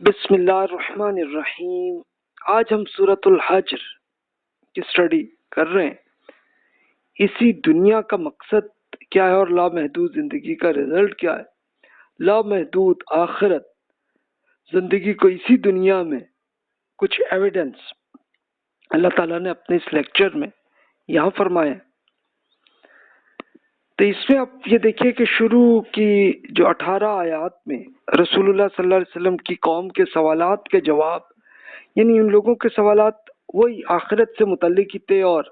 بسم اللہ الرحمن الرحیم۔ آج ہم سورۃ الحجر کی اسٹڈی کر رہے ہیں۔ اسی دنیا کا مقصد کیا ہے اور لامحدود زندگی کا رزلٹ کیا ہے۔ لامحدود آخرت زندگی کو اسی دنیا میں کچھ ایویڈنس اللہ تعالیٰ نے اپنے اس لیکچر میں یہاں فرمایا ہے۔ تو اس میں آپ یہ دیکھیے کہ شروع کی جو 18 آیات میں رسول اللہ صلی اللہ علیہ وسلم کی قوم کے سوالات کے جواب، یعنی ان لوگوں کے سوالات وہی آخرت سے متعلق ہی تھے اور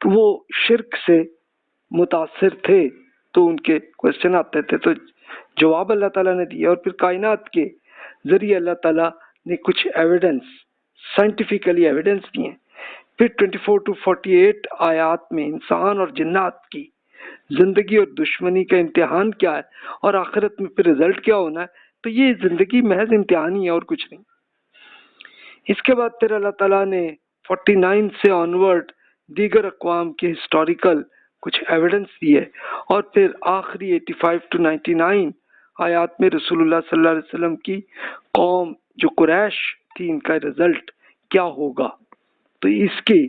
وہ شرک سے متاثر تھے، تو ان کے کوشچن آتے تھے تو جواب اللہ تعالیٰ نے دیا، اور پھر کائنات کے ذریعے اللہ تعالیٰ نے کچھ ایویڈنس، سائنٹیفکلی ایویڈنس دیے۔ پھر 24 to 48 آیات میں انسان اور جنات کی زندگی اور دشمنی کا امتحان کیا ہے اور آخرت میں پھر رزلٹ کیا ہونا ہے۔ تو یہ زندگی محض امتحانی ہے اور کچھ نہیں۔ اس کے بعد پھر اللہ تعالیٰ نے 49 سے آنورڈ دیگر اقوام کے ہسٹوریکل کچھ ایویڈنس دیے، اور پھر آخری 85 to 99 آیات میں رسول اللہ صلی اللہ علیہ وسلم کی قوم جو قریش تھی، ان کا رزلٹ کیا ہوگا، تو اس کی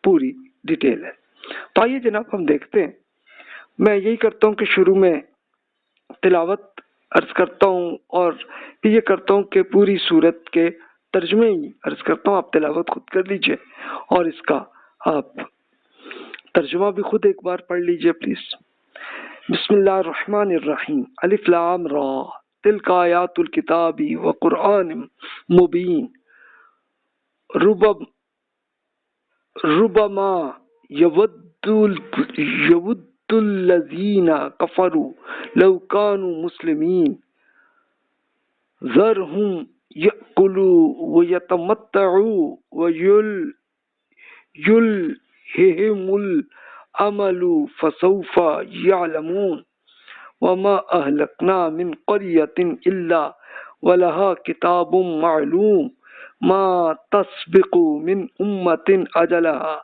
پوری ڈیٹیل ہے۔ تو آئیے جناب ہم دیکھتے ہیں۔ میں یہی کرتا ہوں کہ شروع میں تلاوت عرض کرتا ہوں اور پھر یہ کرتا ہوں کہ پوری صورت کے ترجمے ہی عرض کرتا ہوں، آپ تلاوت خود کر لیجئے اور اس کا آپ ترجمہ بھی خود ایک بار پڑھ لیجئے پلیز۔ بسم اللہ الرحمن الرحیم۔ الف لام را تلک آیات الکتاب و قرآن مبین ربما یود الذین کفروا لو کانوا مسلمین ذرهم یأکلوا ویتمتعوا ویلہہم الامل فسوف یعلمون وما اہلکنا من قریۃ الا ولہا کتاب معلوم ما تسبق من امۃ اجلہا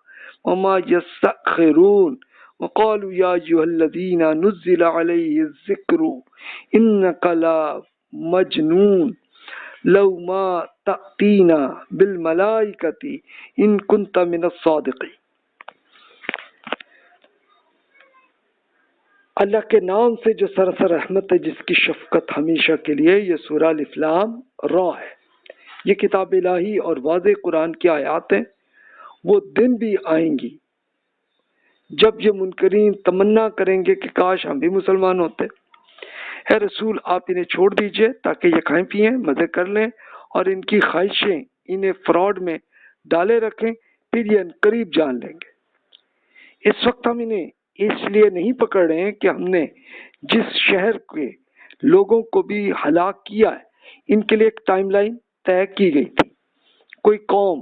وما یستأخرون وقالوا یا ایھا الذین نزل علیہ الذکر انک لمجنون لو ما تأتینا بالملائکۃ ان کنت من الصادقین۔ اللہ کے نام سے جو سراسر رحمت ہے، جس کی شفقت ہمیشہ کے لیے، یہ سورہ الف لام را ہے۔ یہ کتاب الہی اور واضح قرآن کی آیات ہیں۔ وہ دن بھی آئیں گی جب یہ منکرین تمنا کریں گے کہ کاش ہم بھی مسلمان ہوتے۔ اے رسول، آپ انہیں چھوڑ دیجئے تاکہ یہ کھائیں پیئیں، مزے کر لیں اور ان کی خواہشیں انہیں فراڈ میں ڈالے رکھیں، پھر یہ عنقریب جان لیں گے۔ اس وقت ہم انہیں اس لیے نہیں پکڑ رہے ہیں کہ ہم نے جس شہر کے لوگوں کو بھی ہلاک کیا ہے، ان کے لیے ایک ٹائم لائن طے کی گئی تھی۔ کوئی قوم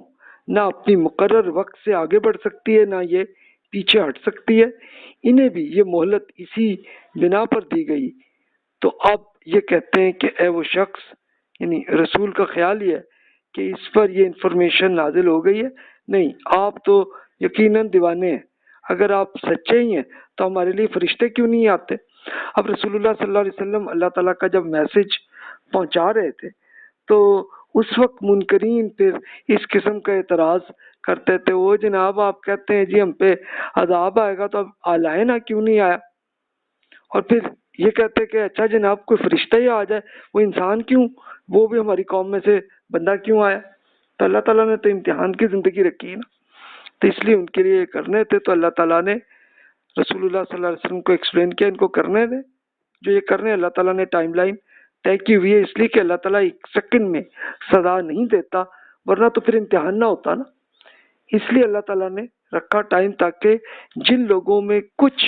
نہ اپنی مقرر وقت سے آگے بڑھ سکتی ہے، نہ یہ پیچھے ہٹ سکتی ہے۔ انہیں بھی یہ مہلت اسی بنا پر دی گئی۔ تو اب یہ کہتے ہیں کہ اے وہ شخص، یعنی رسول کا خیال یہ ہے کہ اس پر یہ انفارمیشن نازل ہو گئی ہے، نہیں، آپ تو یقیناً دیوانے ہیں، اگر آپ سچے ہی ہیں تو ہمارے لیے فرشتے کیوں نہیں آتے؟ اب رسول اللہ صلی اللہ علیہ وسلم اللہ تعالیٰ کا جب میسج پہنچا رہے تھے تو اس وقت منکرین پھر اس قسم کا اعتراض کرتے تھے، وہ جناب آپ کہتے ہیں جی ہم پہ عذاب آئے گا تو اب آلائے نا، کیوں نہیں آیا؟ اور پھر یہ کہتے کہ اچھا جناب کوئی فرشتہ ہی آ جائے، وہ انسان کیوں، وہ بھی ہماری قوم میں سے بندہ کیوں آیا؟ تو اللہ تعالیٰ نے تو امتحان کی زندگی رکھی ہے نا، تو اس لیے ان کے لیے کرنے تھے۔ تو اللہ تعالیٰ نے رسول اللہ صلی اللہ علیہ وسلم کو ایکسپلین کیا، ان کو کرنے دیں جو یہ کرنے۔ اللہ تعالیٰ نے ٹائم لائن طے کی ہوئی ہے، اس لیے کہ اللہ تعالیٰ ایک سیکنڈ میں سزا نہیں دیتا، ورنہ تو پھر امتحان نہ ہوتا نا۔ اس لیے اللہ تعالیٰ نے رکھا ٹائم تاکہ جن لوگوں میں کچھ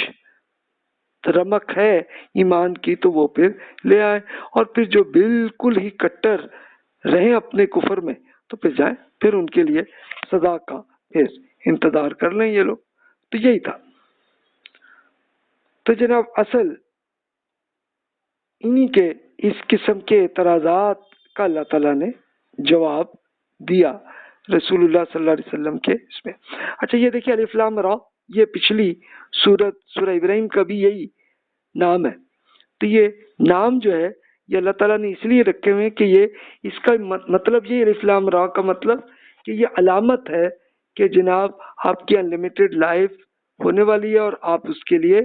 رمق ہے ایمان کی تو وہ پھر لے آئے، اور پھر جو بالکل ہی کٹر رہیں اپنے کفر میں تو پھر جائیں، پھر ان کے لیے سزا کا پھر انتظار کر لیں یہ لوگ۔ تو یہی تھا۔ تو جناب اصل انہی کے اس قسم کے اعتراضات کا اللہ تعالیٰ نے جواب دیا رسول اللہ صلی اللہ علیہ وسلم کے اس میں۔ اچھا یہ دیکھیے الف لام را، یہ پچھلی سورہ ابراہیم کا بھی یہی نام ہے۔ تو یہ نام جو ہے یہ اللہ تعالیٰ نے اس لیے رکھے ہوئے کہ یہ اس کا مطلب یہ الف لام را کا مطلب کہ یہ علامت ہے کہ جناب آپ کی انلمیٹڈ لائف ہونے والی ہے اور آپ اس کے لیے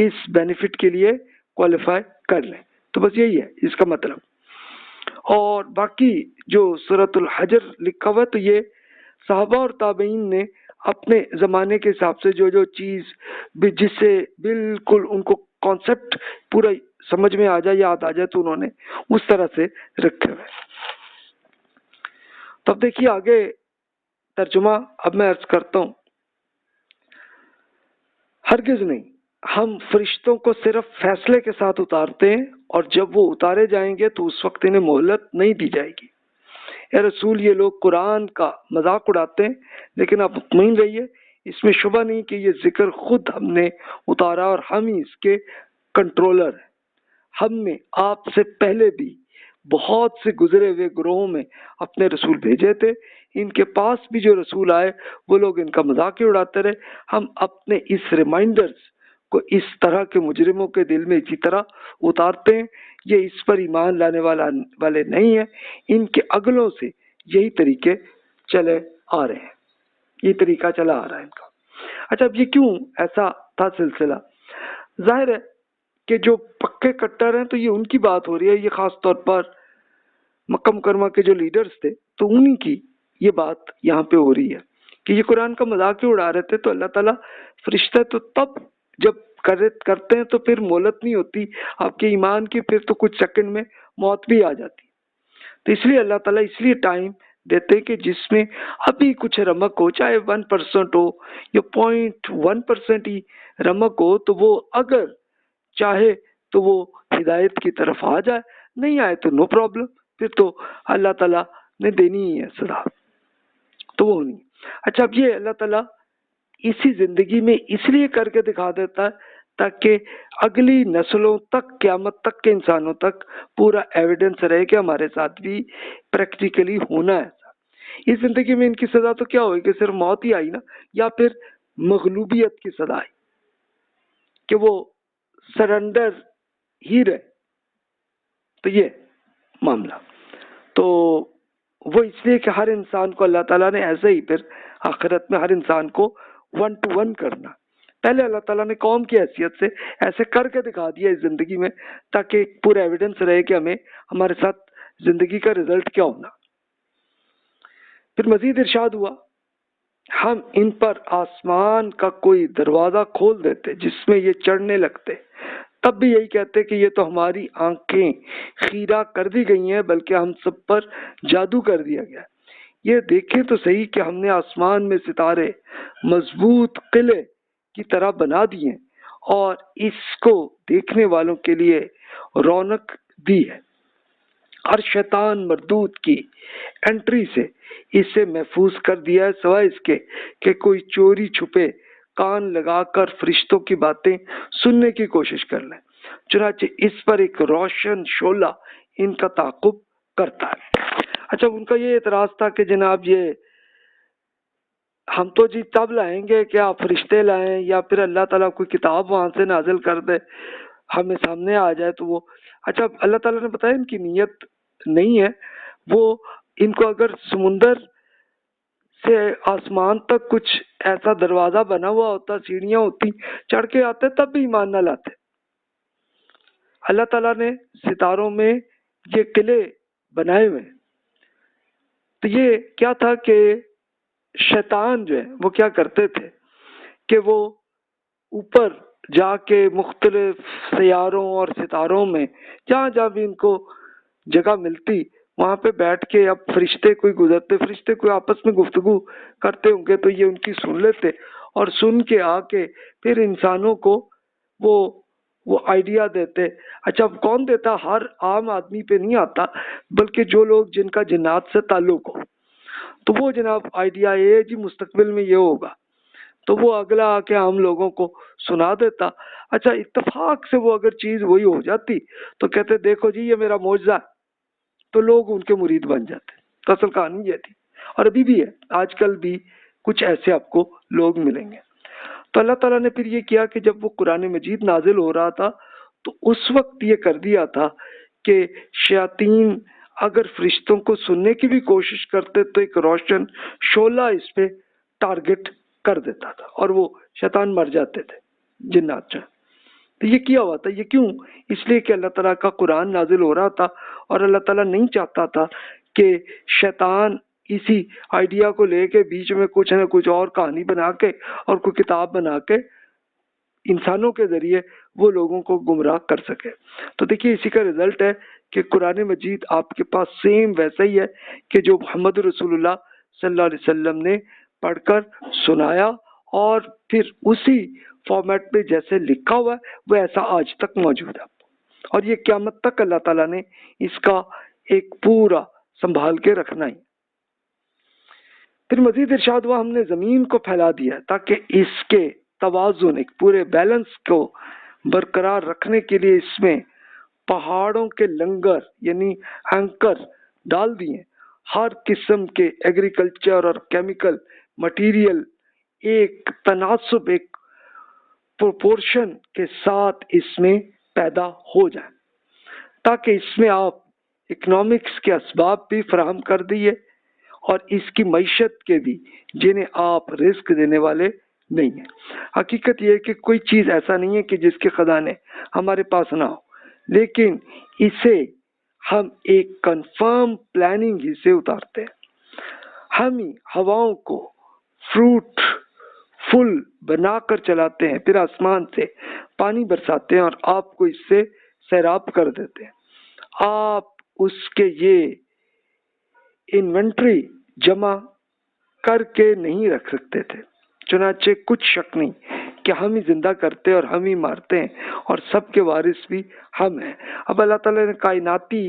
اس بینیفٹ کے لیے کوالیفائی کر لیں. تو بس یہی ہے اس کا مطلب. اور باقی جو سورۃ الحجر لکھا ہوا ہے تو یہ صحابہ اور تابعین نے اپنے زمانے کے حساب سے جو چیز جس سے بالکل ان کو کانسیپٹ پورا سمجھ میں آ جائے یاد آ جائے تو انہوں نے اس طرح سے رکھے ہوئے. تو اب دیکھیے آگے ترجمہ اب میں عرض کرتا ہوں. ہرگز نہیں، ہم فرشتوں کو صرف فیصلے کے ساتھ اتارتے ہیں اور جب وہ اتارے جائیں گے تو اس وقت انہیں مہلت نہیں دی جائے گی. اے رسول، یہ لوگ قرآن کا مذاق اڑاتے ہیں، لیکن آپ مطمئن رہیے اس میں شبہ نہیں کہ یہ ذکر خود ہم نے اتارا اور ہم ہی اس کے کنٹرولر ہیں. ہم نے آپ سے پہلے بھی بہت سے گزرے ہوئے گروہوں میں اپنے رسول بھیجے تھے. ان کے پاس بھی جو رسول آئے وہ لوگ ان کا مذاق ہی اڑاتے رہے. ہم اپنے اس ریمائنڈرز کو اس طرح کے مجرموں کے دل میں اسی طرح اتارتے ہیں. یہ اس پر ایمان لانے والے نہیں ہیں. ان کے اگلوں سے یہی طریقے چلے آ رہے ہیں، یہ طریقہ چلا آ رہا ہے ان کا. اچھا، اب یہ کیوں ایسا تھا سلسلہ؟ ظاہر ہے کہ جو پکے کٹر ہیں تو یہ ان کی بات ہو رہی ہے. یہ خاص طور پر مکہ مکرمہ کے جو لیڈرز تھے تو انہی کی یہ بات یہاں پہ ہو رہی ہے کہ یہ قرآن کا مذاق ہی اڑا رہے تھے. تو اللہ تعالیٰ فرشتہ تو تب جب کرتے ہیں تو پھر مہلت نہیں ہوتی آپ کے ایمان کی، پھر تو کچھ سیکنڈ میں موت بھی آ جاتی. تو اس لیے اللہ تعالیٰ اس لیے ٹائم دیتے کہ جس میں ابھی کچھ رمق ہو، چاہے 1% ہو یا 0.1% ہی رمق ہو، تو وہ اگر چاہے تو وہ ہدایت کی طرف آ جائے، نہیں آئے تو نو پرابلم، پھر تو اللہ تعالیٰ نے دینی ہی ہے سزا، تو وہ نہیں. اچھا، اب یہ اللہ تعالیٰ اسی زندگی میں اس لیے کر کے دکھا دیتا ہے تاکہ اگلی نسلوں تک، قیامت تک کے انسانوں تک پورا ایویڈنس رہے کہ ہمارے ساتھ بھی پریکٹیکلی ہونا ہے. اس زندگی میں ان کی سزا تو کیا ہوئی کہ صرف موت ہی آئی نا، یا پھر مغلوبیت کی سزا آئی کہ وہ سرنڈر ہی رہے. تو یہ معاملہ تو وہ اس لیے کہ ہر انسان کو اللہ تعالیٰ نے ایسے ہی پھر آخرت میں ہر انسان کو 1 to 1 کرنا. پہلے اللہ تعالیٰ نے قوم کی حیثیت سے ایسے کر کے دکھا دیا اس زندگی میں تاکہ پورا ایویڈنس رہے کہ ہمیں ہمارے ساتھ زندگی کا رزلٹ کیا ہونا. پھر مزید ارشاد ہوا، ہم ان پر آسمان کا کوئی دروازہ کھول دیتے جس میں یہ چڑھنے لگتے، تب بھی یہی کہتے کہ یہ تو ہماری آنکھیں خیرہ کر دی گئی ہیں، بلکہ ہم سب پر جادو کر دیا گیا. یہ دیکھیں تو صحیح کہ ہم نے آسمان میں ستارے مضبوط قلعے کی طرح بنا دیے اور اس کو دیکھنے والوں کے لیے رونق دی ہے. ہر شیطان مردود کی انٹری سے اسے محفوظ کر دیا ہے، سوائے اس کے کہ کوئی چوری چھپے کان لگا کر فرشتوں کی باتیں سننے کی کوشش کر لیں. چنانچہ اس پر ایک روشن شعلہ ان کا تعاقب کرتا ہے. اچھا، ان کا یہ اعتراض تھا کہ جناب یہ ہم تو جی تب لائیں گے کہ آپ فرشتے لائیں یا پھر اللہ تعالیٰ کوئی کتاب وہاں سے نازل کر دے ہمیں سامنے آ جائے تو وہ. اچھا، اللہ تعالیٰ نے بتایا ان کی نیت نہیں ہے. وہ ان کو اگر سمندر سے آسمان تک کچھ ایسا دروازہ بنا ہوا ہوتا، سیڑھیاں ہوتی، چڑھ کے آتے تب بھی ایمان نہ لاتے. اللہ تعالیٰ نے ستاروں میں یہ قلعے بنائے ہوئے. تو یہ کیا تھا کہ شیطان جو ہے وہ کیا کرتے تھے کہ وہ اوپر جا کے مختلف سیاروں اور ستاروں میں جہاں جہاں بھی ان کو جگہ ملتی وہاں پہ بیٹھ کے، اب فرشتے کوئی گزرتے، فرشتے کوئی آپس میں گفتگو کرتے ہوں گے تو یہ ان کی سن لیتے اور سن کے آ کے پھر انسانوں کو وہ آئیڈیا دیتے. اچھا، اب کون دیتا؟ ہر عام آدمی پہ نہیں آتا، بلکہ جو لوگ جن کا جنات سے تعلق ہو تو وہ جناب آئیڈیا یہ جی مستقبل میں یہ ہوگا تو وہ اگلا آ کے عام لوگوں کو سنا دیتا. اچھا، اتفاق سے وہ اگر چیز وہی ہو جاتی تو کہتے دیکھو جی یہ میرا معجزہ ہے، تو لوگ ان کے مرید بن جاتے. تو اصل کہانی یہ تھی اور ابھی بھی ہے، آج کل بھی کچھ ایسے آپ کو لوگ ملیں گے. تو اللہ تعالیٰ نے پھر یہ کیا کہ جب وہ قرآن مجید نازل ہو رہا تھا تو اس وقت یہ کر دیا تھا کہ شیاطین اگر فرشتوں کو سننے کی بھی کوشش کرتے تو ایک روشن شعلہ اس پہ ٹارگٹ کر دیتا تھا اور وہ شیطان مر جاتے تھے جنات جو۔ تو یہ کیا ہوا تھا؟ یہ کیوں؟ اس لیے کہ اللہ تعالیٰ کا قرآن نازل ہو رہا تھا اور اللہ تعالیٰ نہیں چاہتا تھا کہ شیطان اسی آئیڈیا کو لے کے بیچ میں کچھ نہ کچھ اور کہانی بنا کے اور کوئی کتاب بنا کے انسانوں کے ذریعے وہ لوگوں کو گمراہ کر سکے۔ تو دیکھیے اسی کا رزلٹ ہے کہ قرآن مجید آپ کے پاس سیم ویسا ہی ہے کہ جو محمد رسول اللہ صلی اللہ علیہ وسلم نے پڑھ کر سنایا اور پھر اسی فارمیٹ پہ جیسے لکھا ہوا ہے وہ ایسا آج تک موجود ہے، اور یہ قیامت تک اللہ تعالیٰ نے اس کا ایک پورا سنبھال کے رکھنا ہی۔ پھر مزید ارشاد ہوا ہم نے زمین کو پھیلا دیا تاکہ اس کے توازن، ایک پورے بیلنس کو برقرار رکھنے کے لیے اس میں پہاڑوں کے لنگر یعنی اینکر ڈال دیے، ہر قسم کے ایگریکلچر اور کیمیکل مٹیریل ایک تناسب، ایک پروپورشن کے ساتھ اس میں پیدا ہو جائیں تاکہ اس میں آپ اکنامکس کے اسباب بھی فراہم کر دیے اور اس کی معیشت کے بھی جنہیں آپ رزق دینے والے نہیں ہیں۔ حقیقت یہ ہے کہ کوئی چیز ایسا نہیں ہے کہ جس کے خزانے ہمارے پاس نہ ہو، لیکن اسے ہم ایک کنفرم پلاننگ ہی سے اتارتے ہیں۔ ہم ہی ہواؤں کو فروٹ فل بنا کر چلاتے ہیں، پھر آسمان سے پانی برساتے ہیں اور آپ کو اس سے سیراب کر دیتے ہیں۔ آپ اس کے یہ انوینٹری جمع کر کے نہیں رکھ سکتے تھے، چنانچہ کچھ شک نہیں کہ ہم ہی زندہ کرتے اور ہم ہی مارتے ہیں اور سب کے وارث بھی ہم ہیں۔ اب اللہ تعالیٰ نے کائناتی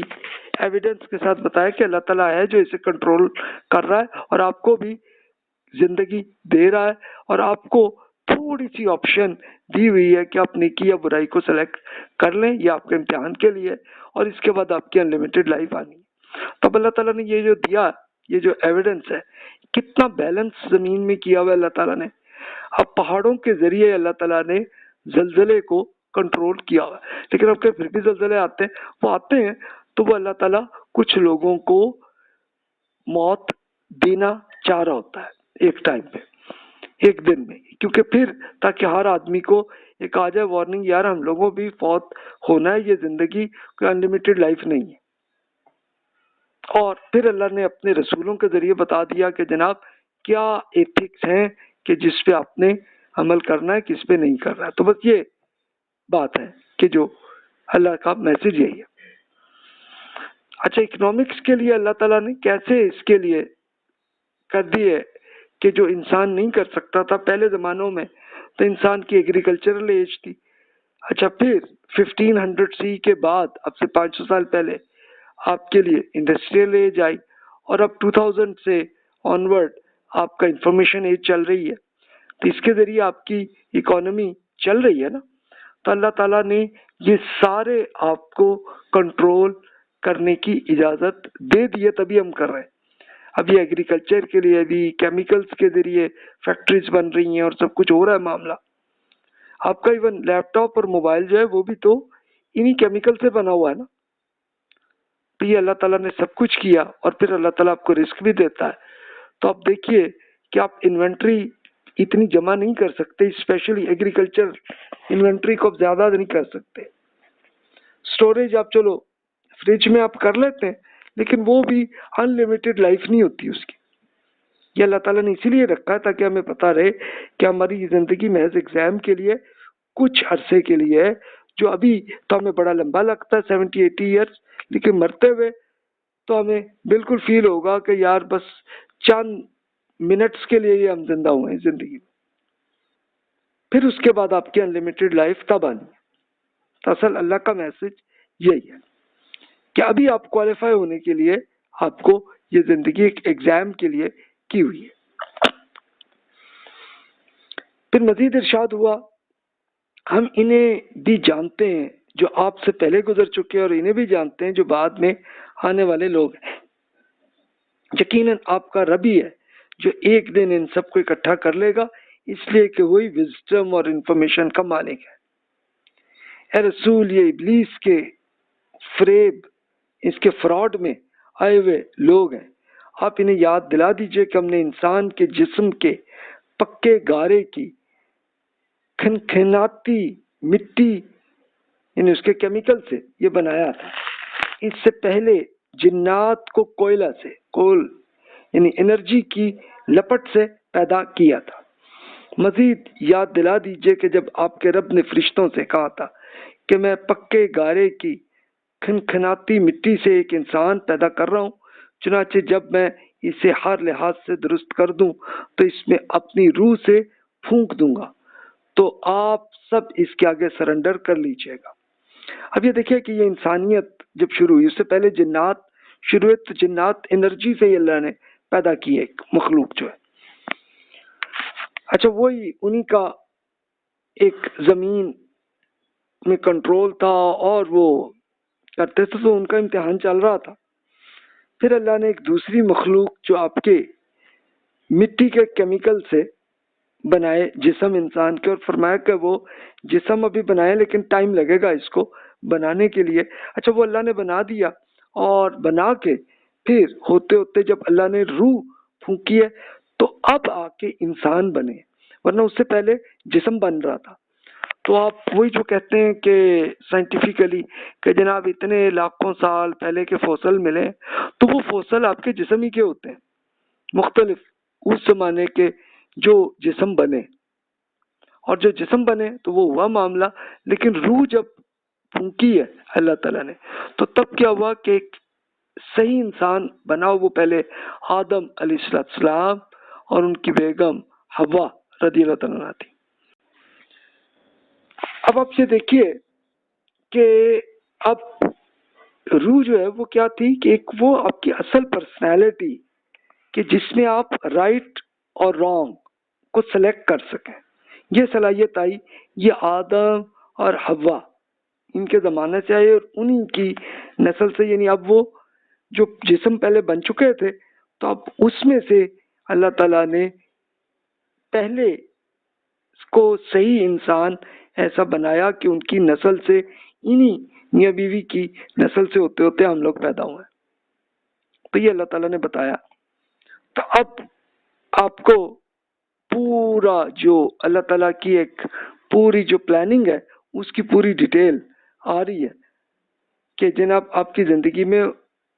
ایویڈنس کے ساتھ بتایا کہ اللہ تعالیٰ ہے جو اسے کنٹرول کر رہا ہے اور آپ کو بھی زندگی دے رہا ہے، اور آپ کو تھوڑی سی آپشن دی ہوئی ہے کہ آپ نیکی یا برائی کو سلیکٹ کر لیں، یہ آپ کے امتحان کے لیے، اور اس کے بعد آپ کی انلمیٹڈ لائف آنی ہے۔ تو اب اللہ تعالیٰ نے یہ جو دیا، یہ جو ایویڈنس ہے، کتنا بیلنس زمین میں کیا ہوا ہے اللہ تعالیٰ نے۔ اب پہاڑوں کے ذریعے اللہ تعالیٰ نے زلزلے کو کنٹرول کیا ہوا ہے، لیکن اب کہ پھر بھی زلزلے آتے ہیں، وہ آتے ہیں تو وہ اللہ تعالیٰ کچھ لوگوں کو موت دینا چاہ رہا ہوتا ہے ایک ٹائم پہ، ایک دن میں، کیونکہ پھر تاکہ ہر آدمی کو ایک آ جائے وارننگ، یار ہم لوگوں بھی فوت ہونا ہے، یہ زندگی کوئی انلمیٹڈ لائف نہیں ہے۔ اور پھر اللہ نے اپنے رسولوں کے ذریعے بتا دیا کہ جناب کیا ایتھکس ہیں کہ جس پہ آپ نے عمل کرنا ہے، کس پہ نہیں کرنا ہے۔ تو بس یہ بات ہے کہ جو اللہ کا میسج یہی ہے۔ اچھا، اکنامکس کے لیے اللہ تعالیٰ نے کیسے اس کے لیے کر دیے کہ جو انسان نہیں کر سکتا تھا پہلے زمانوں میں، تو انسان کی ایگریکلچرل ایج تھی۔ اچھا، پھر 1500 سی کے بعد، اب سے 500 سال پہلے آپ کے لیے انڈسٹریل ایج آئی، اور اب 2000 سے آنورڈ آپ کا انفارمیشن ایج چل رہی ہے، تو اس کے ذریعے آپ کی اکانومی چل رہی ہے نا۔ تو اللہ تعالیٰ نے یہ سارے آپ کو کنٹرول کرنے کی اجازت دے دی ہے، تبھی ہم کر رہے ہیں۔ ابھی ایگریکلچر کے لیے بھی کیمیکلز کے ذریعے فیکٹریز بن رہی ہیں اور سب کچھ ہو رہا ہے معاملہ۔ آپ کا ایون لیپ ٹاپ اور موبائل جو ہے وہ بھی تو انہی کیمیکل سے بنا ہوا ہے نا۔ تو یہ اللہ تعالیٰ نے سب کچھ کیا، اور پھر اللہ تعالیٰ آپ کو رزق بھی دیتا ہے۔ تو آپ دیکھیے کہ آپ انوینٹری اتنی جمع نہیں کر سکتے، اسپیشلی ایگریکلچر انوینٹری کو آپ زیادہ نہیں کر سکتے۔ سٹوریج آپ چلو فریج میں آپ کر لیتے ہیں، لیکن وہ بھی ان لمیٹڈ لائف نہیں ہوتی اس کی۔ یہ اللہ تعالیٰ نے اسی لیے رکھا ہے تاکہ ہمیں پتہ رہے کہ ہماری زندگی محض ایگزام کے لیے کچھ عرصے کے لیے ہے، جو ابھی تو ہمیں بڑا لمبا لگتا ہے 70-80 ایئرس، لیکن مرتے ہوئے تو ہمیں بالکل فیل ہوگا کہ یار بس چند منٹس کے لیے یہ ہم زندہ ہوئے ہیں زندگی میں۔ پھر اس کے بعد آپ کی انلمیٹڈ لائف تب آنی ہے۔ تو اصل اللہ کا میسج یہی ہے کہ ابھی آپ کوالیفائی ہونے کے لیے آپ کو یہ زندگی ایک ایگزام کے لیے کی ہوئی ہے۔ پھر مزید ارشاد ہوا ہم انہیں بھی جانتے ہیں جو آپ سے پہلے گزر چکے ہیں، اور انہیں بھی جانتے ہیں جو بعد میں آنے والے لوگ ہیں۔ یقیناً آپ کا رب ہی ہے جو ایک دن ان سب کو اکٹھا کر لے گا، اس لیے کہ وہی وزڈم اور انفارمیشن کا مالک ہے۔ اے رسول، یہ ابلیس کے فریب، اس کے فراڈ میں آئے ہوئے لوگ ہیں، آپ انہیں یاد دلا دیجئے کہ ہم نے انسان کے جسم کے پکے گارے کی کھنکھناتی مٹی یعنی اس کے کیمیکل سے یہ بنایا تھا۔ اس سے پہلے جنات کو کوئلہ سے، کول یعنی انرجی کی لپٹ سے پیدا کیا تھا۔ مزید یاد دلا دیجئے کہ جب آپ کے رب نے فرشتوں سے کہا تھا کہ میں پکے گارے کی کھنکھناتی مٹی سے ایک انسان پیدا کر رہا ہوں، چنانچہ جب میں اسے ہر لحاظ سے درست کر دوں تو اس میں اپنی روح سے پھونک دوں گا، تو آپ سب اس کے آگے سرنڈر کر لیجئے گا۔ اب یہ دیکھیں کہ یہ انسانیت جب شروع ہوئی، اس سے پہلے جنات شروع ہوئے، تو جنات انرجی سے اللہ نے پیدا کی ایک مخلوق جو ہے۔ اچھا، وہی انہی کا ایک زمین میں کنٹرول تھا اور وہ کرتے تھے، تو ان کا امتحان چل رہا تھا۔ پھر اللہ نے ایک دوسری مخلوق جو آپ کے مٹی کے کیمیکل سے بنائے جسم انسان کے، اور فرمایا کہ وہ جسم ابھی بنائے لیکن ٹائم لگے گا اس کو بنانے کے لیے۔ اچھا، وہ اللہ نے بنا دیا، اور بنا کے پھر ہوتے ہوتے جب اللہ نے روح پھونکی ہے تو اب آ کے انسان بنے، ورنہ اس سے پہلے جسم بن رہا تھا۔ تو آپ وہی جو کہتے ہیں کہ سائنٹیفکلی کہ جناب اتنے لاکھوں سال پہلے کے فوسل ملے، تو وہ فوسل آپ کے جسم ہی کے ہوتے ہیں، مختلف اس زمانے کے جو جسم بنے، اور جو جسم بنے تو وہ ہوا معاملہ۔ لیکن روح جب پھونکی ہے اللہ تعالیٰ نے، تو تب کیا ہوا کہ ایک صحیح انسان بنا۔ وہ پہلے آدم علیہ السلام اور ان کی بیگم حوا رضی اللہ تعالیٰ عنہا تھی۔ اب آپ سے دیکھیے کہ اب روح جو ہے وہ کیا تھی کہ ایک وہ آپ کی اصل پرسنالٹی کہ جس میں آپ رائٹ اور رانگ کو سلیکٹ کر سکیں، یہ صلاحیت آئی، یہ آدم اور حوا ان کے زمانے سے آئی، اور انہی کی نسل سے، یعنی اب وہ جو جسم پہلے بن چکے تھے تو اب اس میں سے اللہ تعالیٰ نے پہلے کو صحیح انسان ایسا بنایا کہ ان کی نسل سے، انہی میاں بیوی کی نسل سے ہوتے ہوتے ہم لوگ پیدا ہوئے۔ تو یہ اللہ تعالیٰ نے بتایا۔ تو اب آپ کو پورا جو اللہ تعالیٰ کی ایک پوری جو پلاننگ ہے اس کی پوری ڈیٹیل آ رہی ہے کہ جناب آپ کی زندگی میں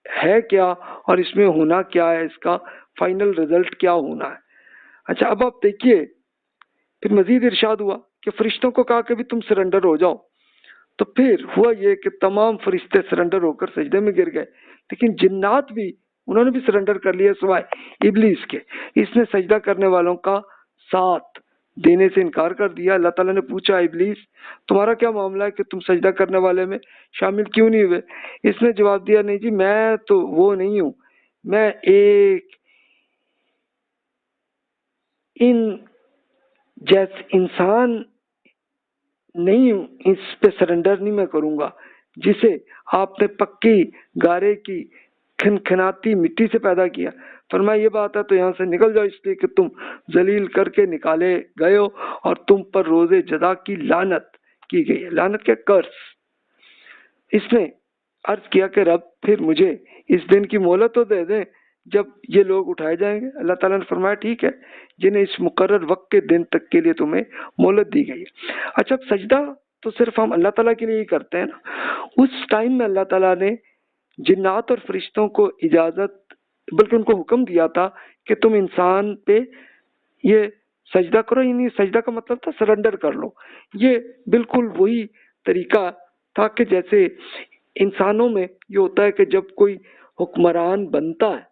ہے کیا اور اس میں ہونا کیا ہے، اس کا فائنل رزلٹ کیا ہونا ہے۔ اچھا، اب آپ دیکھیے پھر مزید ارشاد ہوا کہ فرشتوں کو کہا کہ بھی تم سرنڈر ہو جاؤ، تو پھر ہوا یہ کہ تمام فرشتے سرنڈر ہو کر سجدے میں گر گئے، لیکن جنات بھی انہوں نے بھی سرنڈر کر لیا سوائے ابلیس کے۔ اس نے سجدہ کرنے والوں کا ساتھ دینے سے انکار کر دیا۔ اللہ تعالیٰ نے پوچھا ابلیس تمہارا کیا معاملہ ہے کہ تم سجدہ کرنے والے میں شامل کیوں نہیں ہوئے؟ اس نے جواب دیا نہیں جی میں تو وہ نہیں ہوں، میں ایک ان جیسے انسان نہیں ہوں، اس پہ سرنڈر نہیں میں کروں گا جسے آپ نے پکی گارے کی کھنکھناتی مٹی سے پیدا کیا۔ فرمایا یہ بات ہے تو یہاں سے نکل جاؤ، اس لیے کہ تم ذلیل کر کے نکالے گئے ہو اور تم پر روز جزا کی لعنت کی گئی ہے۔ لعنت کے قرض۔ اس نے عرض کیا کہ رب پھر مجھے اس دن کی مہلت تو دے دیں جب یہ لوگ اٹھائے جائیں گے۔ اللہ تعالیٰ نے فرمایا ٹھیک ہے، جنہیں اس مقرر وقت کے دن تک کے لیے تمہیں مہلت دی گئی ہے۔ اچھا، سجدہ تو صرف ہم اللہ تعالیٰ کے لیے ہی کرتے ہیں نا۔ اس ٹائم میں اللہ تعالیٰ نے جنات اور فرشتوں کو اجازت بلکہ ان کو حکم دیا تھا کہ تم انسان پہ یہ سجدہ کرو، یعنی سجدہ کا مطلب تھا سرنڈر کر لو۔ یہ بالکل وہی طریقہ تھا کہ جیسے انسانوں میں یہ ہوتا ہے کہ جب کوئی حکمران بنتا ہے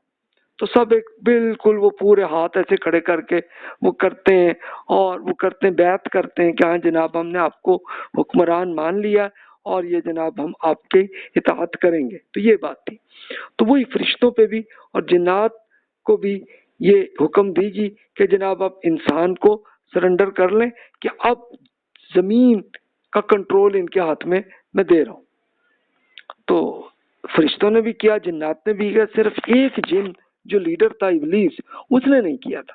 تو سب ایک بالکل وہ پورے ہاتھ ایسے کھڑے کر کے وہ کرتے ہیں، اور وہ کرتے ہیں بیعت کرتے ہیں کہ ہاں جناب ہم نے آپ کو حکمران مان لیا اور یہ جناب ہم آپ کے اطاعت کریں گے۔ تو یہ بات تھی۔ تو وہی فرشتوں پہ بھی اور جنات کو بھی یہ حکم دیجی کہ جناب آپ انسان کو سرنڈر کر لیں کہ اب زمین کا کنٹرول ان کے ہاتھ میں دے رہا ہوں۔ تو فرشتوں نے بھی کیا، جنات نے بھی کیا، صرف ایک جن جو لیڈر تھا ابلیس اس نے نہیں کیا تھا،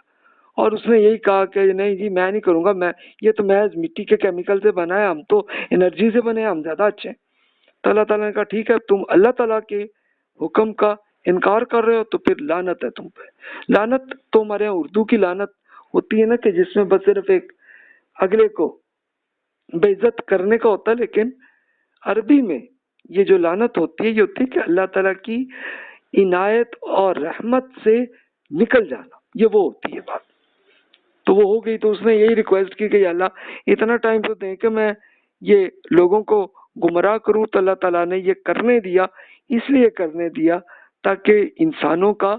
اور اس نے یہی کہا کہ نہیں جی میں نہیں کروں گا، میں یہ تو محض مٹی کے کیمیکل سے بنا ہے، ہم تو انرجی سے بنے ہیں، ہم زیادہ اچھے ہیں۔ تو اللہ تعالیٰ نے کہا ٹھیک ہے، تم اللہ تعالیٰ کے حکم کا انکار کر رہے ہو تو پھر لعنت ہے تم پہ۔ لعنت تو ہمارے یہاں اردو کی لعنت ہوتی ہے نا، کہ جس میں بس صرف ایک اگلے کو بے عزت کرنے کا ہوتا ہے، لیکن عربی میں یہ جو لعنت ہوتی ہے یہ ہوتی ہے کہ اللہ تعالیٰ کی عنایت اور رحمت سے نکل جانا، یہ وہ ہوتی ہے بات۔ تو وہ ہو گئی، تو اس نے یہی ریکویسٹ کی کہ یا اللہ اتنا ٹائم تو دیں کہ میں یہ لوگوں کو گمراہ کروں۔ تو اللہ تعالیٰ نے یہ کرنے دیا، اس لیے کرنے دیا تاکہ انسانوں کا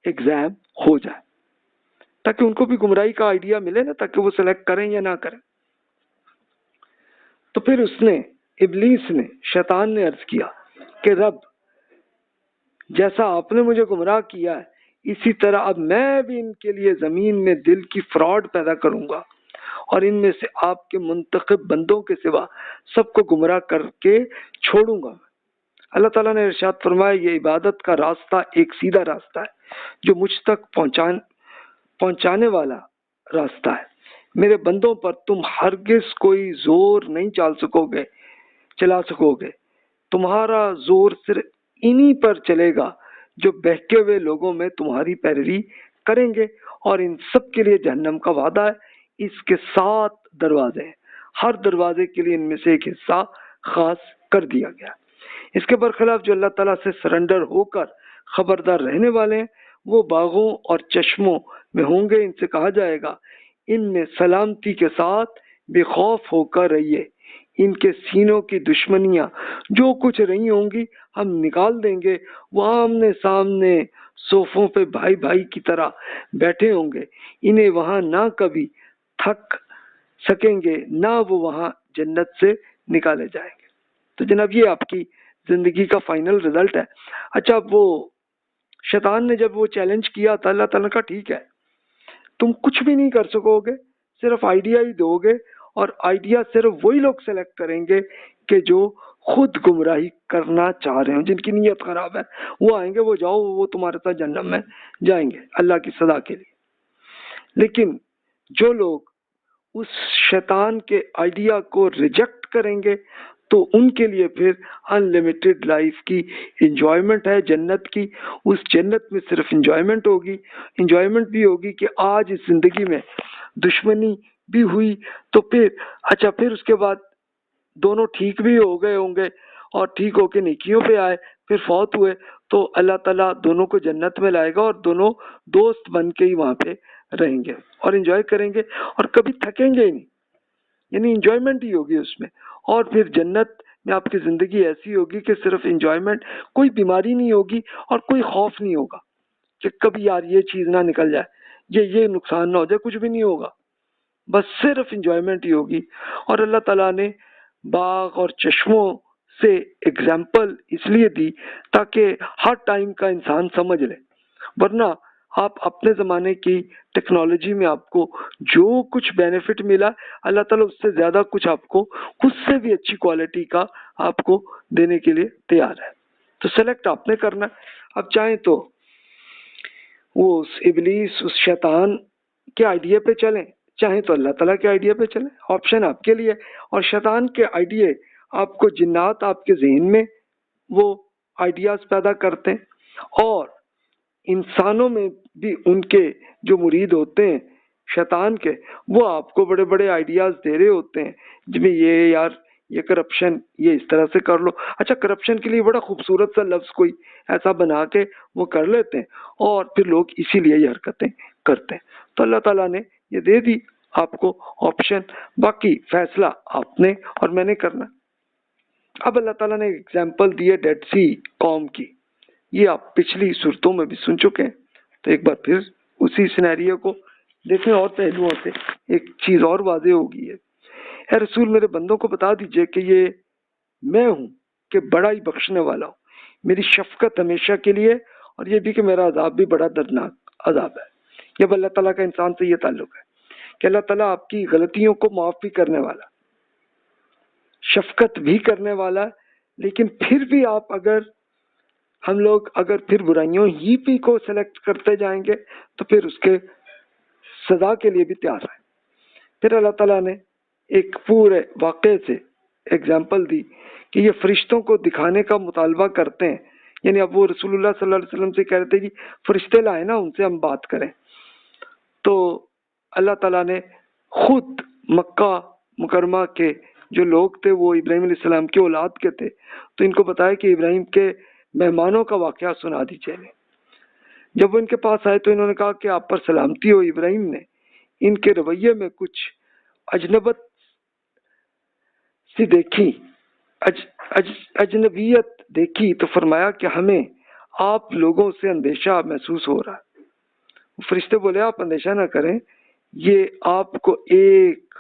ایگزام ہو جائے، تاکہ ان کو بھی گمراہی کا آئیڈیا ملے نا، تاکہ وہ سلیکٹ کریں یا نہ کریں۔ تو پھر اس نے، ابلیس نے، شیطان نے عرض کیا کہ رب جیسا آپ نے مجھے گمراہ کیا ہے اسی طرح اب میں بھی ان کے لیے زمین میں دل کی فراڈ پیدا کروں گا، اور ان میں سے آپ کے منتخب بندوں کے سوا سب کو گمراہ کر کے چھوڑوں گا۔ اللہ تعالیٰ نے ارشاد فرمایا یہ عبادت کا راستہ ایک سیدھا راستہ ہے جو مجھ تک پہنچانے والا راستہ ہے۔ میرے بندوں پر تم ہرگز کوئی زور نہیں چلا سکو گے، تمہارا زور صرف انہی پر چلے گا جو بہکے ہوئے لوگوں میں تمہاری پیروی کریں گے، اور ان سب کے لیے جہنم کا وعدہ ہے۔ اس کے 7 دروازے ہیں، ہر دروازے کے لیے ان میں سے ایک حصہ خاص کر دیا گیا۔ اس کے برخلاف جو اللہ تعالیٰ سے سرنڈر ہو کر خبردار رہنے والے ہیں وہ باغوں اور چشموں میں ہوں گے۔ ان سے کہا جائے گا ان میں سلامتی کے ساتھ بے خوف ہو کر رہیے، ان کے سینوں کی دشمنیاں جو کچھ رہی ہوں گی ہم نکال دیں گے، وہ آمنے سامنے صوفوں پہ بھائی بھائی کی طرح بیٹھے ہوں گے، انہیں وہاں نہ کبھی تھک سکیں گے نہ وہ وہاں جنت سے نکالے جائیں گے۔ تو جناب یہ آپ کی زندگی کا فائنل رزلٹ ہے۔ اچھا، وہ شیطان نے جب وہ چیلنج کیا تھا، اللہ تعالیٰ نے کہا ٹھیک ہے تم کچھ بھی نہیں کر سکو گے، صرف آئیڈیا ہی دو گے، اور آئیڈیا صرف وہی لوگ سلیکٹ کریں گے کہ جو خود گمراہی کرنا چاہ رہے ہیں، جن کی نیت خراب ہے، وہ آئیں گے، وہ جاؤ، وہ تمہارے ساتھ جہنم میں جائیں گے اللہ کی سزا کے لیے۔ لیکن جو لوگ اس شیطان کے آئیڈیا کو ریجیکٹ کریں گے تو ان کے لیے پھر انلمیٹڈ لائف کی انجوائمنٹ ہے، جنت کی۔ اس جنت میں صرف انجوائمنٹ ہوگی، انجوائمنٹ بھی ہوگی کہ آج اس زندگی میں دشمنی بھی ہوئی تو پھر اس کے بعد دونوں ٹھیک بھی ہو گئے ہوں گے اور ٹھیک ہو کے نیکیوں پہ آئے، پھر فوت ہوئے تو اللہ تعالیٰ دونوں کو جنت میں لائے گا اور دونوں دوست بن کے ہی وہاں پہ رہیں گے اور انجوائے کریں گے اور کبھی تھکیں گے ہی نہیں، یعنی انجوائمنٹ ہی ہوگی اس میں۔ اور پھر جنت میں آپ کی زندگی ایسی ہوگی کہ صرف انجوائمنٹ، کوئی بیماری نہیں ہوگی اور کوئی خوف نہیں ہوگا کہ کبھی یار یہ چیز نہ نکل جائے، یہ نقصان نہ ہو جائے، کچھ بھی نہیں ہوگا، بس صرف انجوائمنٹ ہی ہوگی۔ اور اللہ تعالیٰ نے باغ اور چشموں سے ایگزامپل اس لیے دی تاکہ ہر ٹائم کا انسان سمجھ لے، ورنہ آپ اپنے زمانے کی ٹیکنالوجی میں آپ کو جو کچھ بینیفٹ ملا اللہ تعالیٰ اس سے زیادہ کچھ آپ کو اس سے بھی اچھی کوالٹی کا آپ کو دینے کے لیے تیار ہے۔ تو سلیکٹ آپ نے کرنا ہے۔ اب چاہیں تو وہ اس ابلیس، اس شیطان کے آئیڈیا پہ چلیں، چاہیں تو اللہ تعالیٰ کے آئیڈیا پہ چلیں، آپشن آپ کے لیے۔ اور شیطان کے آئیڈیا آپ کو جنات آپ کے ذہن میں وہ آئیڈیاز پیدا کرتے ہیں، اور انسانوں میں بھی ان کے جو مرید ہوتے ہیں شیطان کے، وہ آپ کو بڑے بڑے آئیڈیاز دے رہے ہوتے ہیں جن میں یہ کرپشن یہ اس طرح سے کر لو۔ اچھا، کرپشن کے لیے بڑا خوبصورت سا لفظ کوئی ایسا بنا کے وہ کر لیتے ہیں اور پھر لوگ اسی لیے یہ حرکتیں کرتے ہیں۔ تو اللہ تعالیٰ نے یہ دے دی آپ کو آپشن، باقی فیصلہ آپ نے اور میں نے کرنا۔ اب اللہ تعالیٰ نے ایگزامپل دی ہے ڈیڈ سی قوم کی، یہ آپ پچھلی صورتوں میں بھی سن چکے ہیں، تو ایک بار پھر اسی سینیریو کو دیکھیں اور پہلوؤں سے ایک چیز اور واضح ہوگی ہے۔ اے رسول میرے بندوں کو بتا دیجئے کہ یہ میں ہوں کہ بڑا ہی بخشنے والا ہوں، میری شفقت ہمیشہ کے لیے، اور یہ بھی کہ میرا عذاب بھی بڑا دردناک عذاب ہے۔ جب اللہ تعالیٰ کا انسان سے یہ تعلق ہے کہ اللہ تعالیٰ آپ کی غلطیوں کو معاف بھی کرنے والا، شفقت بھی کرنے والا، لیکن پھر بھی ہم لوگ اگر پھر برائیوں ہی پہ کو سلیکٹ کرتے جائیں گے تو پھر اس کے سزا کے لیے بھی تیار ہے۔ پھر اللہ تعالیٰ نے ایک پورے واقعے سے ایگزامپل دی کہ یہ فرشتوں کو دکھانے کا مطالبہ کرتے ہیں، یعنی اب وہ رسول اللہ صلی اللہ علیہ وسلم سے کہہ رہے تھے جی فرشتے لائے نا، ان سے ہم بات کریں. تو اللہ تعالیٰ نے خود مکہ مکرمہ کے جو لوگ تھے وہ ابراہیم علیہ السلام کی اولاد کے تھے، تو ان کو بتایا کہ ابراہیم کے مہمانوں کا واقعہ سنا دیجیے. جب وہ ان کے پاس آئے تو انہوں نے کہا کہ آپ پر سلامتی ہو. ابراہیم نے ان کے رویے میں کچھ اجنبت سی دیکھی، اجنبیت دیکھی، تو فرمایا کہ ہمیں آپ لوگوں سے اندیشہ محسوس ہو رہا ہے. فرشتے بولے آپ اندیشہ نہ کریں، یہ آپ کو ایک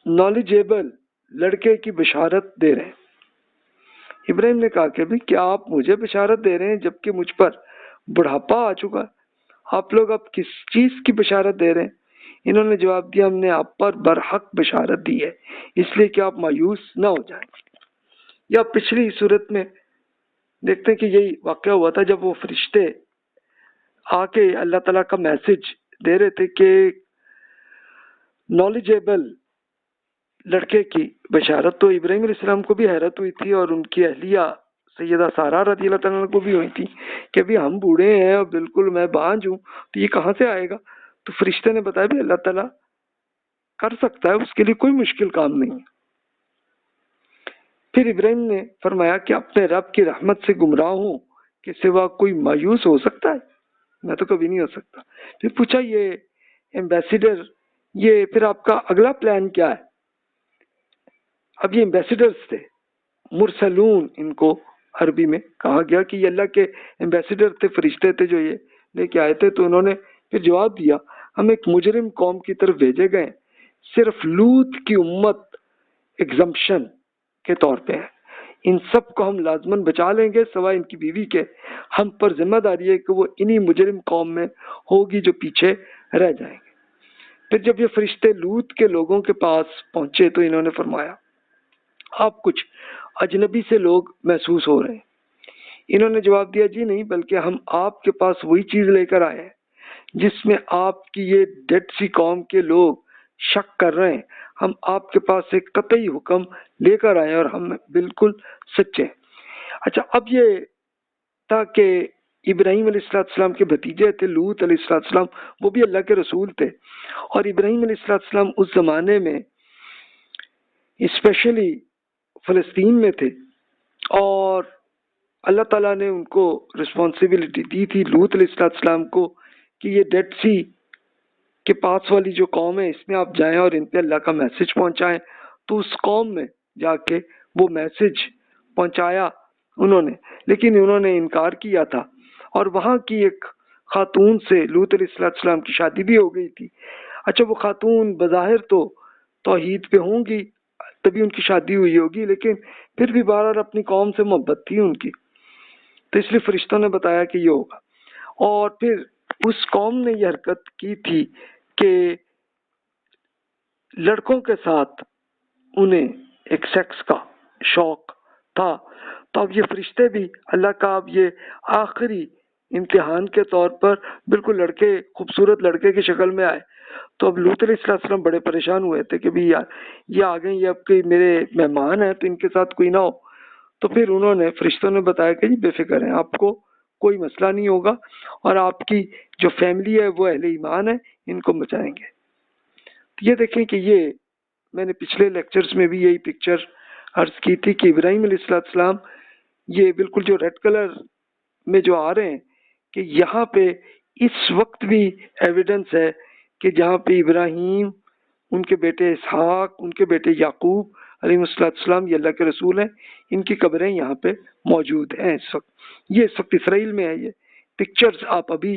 نالجیبل لڑکے کی بشارت دے رہے ہیں. ابراہیم نے کہا کہ بھی کیا آپ مجھے بشارت دے رہے ہیں جبکہ مجھ پر بڑھاپا آ چکا ہے؟ آپ لوگ اب کس چیز کی بشارت دے رہے ہیں؟ انہوں نے جواب دیا ہم نے آپ پر برحق بشارت دی ہے اس لیے کہ آپ مایوس نہ ہو جائیں. یا پچھلی صورت میں دیکھتے ہیں کہ یہی واقعہ ہوا تھا جب وہ فرشتے آ کے اللہ تعالیٰ کا میسج دے رہے تھے کہ نالجیبل لڑکے کی بشارت. تو ابراہیم علیہ السلام کو بھی حیرت ہوئی تھی اور ان کی اہلیہ سیدہ سارہ رضی اللہ تعالیٰ کو بھی ہوئی تھی کہ ابھی ہم بوڑھے ہیں اور بالکل میں بانجھ ہوں تو یہ کہاں سے آئے گا. تو فرشتے نے بتایا بھی اللہ تعالیٰ کر سکتا ہے، اس کے لیے کوئی مشکل کام نہیں. پھر ابراہیم نے فرمایا کہ اپنے رب کی رحمت سے گمراہ ہوں کہ سوا کوئی مایوس ہو سکتا ہے؟ میں تو کبھی نہیں ہو سکتا. پھر پوچھا یہ ایمبیسیڈر، یہ پھر آپ کا اگلا پلان کیا ہے؟ اب یہ ایمبیسیڈرز تھے، مرسلون ان کو عربی میں کہا گیا کہ یہ اللہ کے ایمبیسیڈر تھے، فرشتے تھے جو یہ لے کے آئے تھے. تو انہوں نے پھر جواب دیا ہم ایک مجرم قوم کی طرف بھیجے گئے، صرف لوط کی امت ایگزمپشن کے طور پہ ہے، ان سب کو ہم لازماً بچا لیں گے سوائے ان کی بیوی کے. ہم پر ذمہ داری ہے کہ وہ انہی مجرم قوم میں ہوگی جو پیچھے رہ جائیں گے. پھر جب یہ فرشتے لوط کے لوگوں کے پاس پہنچے تو انہوں نے فرمایا آپ کچھ اجنبی سے لوگ محسوس ہو رہے ہیں. انہوں نے جواب دیا جی نہیں، بلکہ ہم آپ کے پاس وہی چیز لے کر آئے ہیں جس میں آپ کی یہ ڈیڈ سی قوم کے لوگ شک کر رہے ہیں. ہم آپ کے پاس ایک قطعی حکم لے کر آئے اور ہم بالکل سچے. اچھا، اب یہ تھا کہ ابراہیم علیہ السلام کے بھتیجے تھے لوط علیہ السلام، وہ بھی اللہ کے رسول تھے. اور ابراہیم علیہ السلام اس زمانے میں اسپیشلی فلسطین میں تھے اور اللہ تعالیٰ نے ان کو رسپانسبلٹی دی تھی لوط علیہ السلام کو کہ یہ ڈیڈ سی کے پاس والی جو قوم ہے اس میں آپ جائیں اور ان پہ اللہ کا میسج پہنچائیں. تو اس قوم میں جا کے وہ میسج پہنچایا انہوں نے، لیکن انہوں نے انکار کیا تھا. اور وہاں کی ایک خاتون سے لوط علیہ السلام کی شادی بھی ہو گئی تھی. اچھا، وہ خاتون بظاہر تو توحید پہ ہوں گی تبھی ان کی شادی ہوئی ہوگی، لیکن پھر بھی بہرحال اپنی قوم سے محبت تھی ان کی، تو اس لیے فرشتوں نے بتایا کہ یہ ہوگا. اور پھر اس قوم نے یہ حرکت کی تھی کہ لڑکوں کے ساتھ انہیں ایک سیکس کا شوق تھا. تو اب یہ فرشتے بھی اللہ کا اب یہ آخری امتحان کے طور پر بالکل لڑکے، خوبصورت لڑکے کی شکل میں آئے. تو اب لوط علیہ السلام بڑے پریشان ہوئے تھے کہ بھی یار یہ آ گئے، یہ اب کے میرے مہمان ہیں تو ان کے ساتھ کوئی نہ ہو. تو پھر انہوں نے فرشتوں نے بتایا کہ جی بے فکر ہیں، آپ کو کوئی مسئلہ نہیں ہوگا اور آپ کی جو فیملی ہے وہ اہل ایمان ہے، ان کو بچائیں گے. یہ دیکھیں کہ یہ میں نے پچھلے لیکچرز میں بھی یہی پکچر عرض کی تھی کہ ابراہیم علیہ السلام یہ بالکل جو ریڈ کلر میں جو آ رہے ہیں کہ یہاں پہ اس وقت بھی ایویڈنس ہے کہ جہاں پہ ابراہیم، ان کے بیٹے اسحاق، ان کے بیٹے یعقوب علیہ السلام یہ اللہ کے رسول ہیں، ان کی قبریں یہاں پہ موجود ہیں اس وقت. یہ اس وقت اسرائیل میں ہے. یہ پکچرز آپ ابھی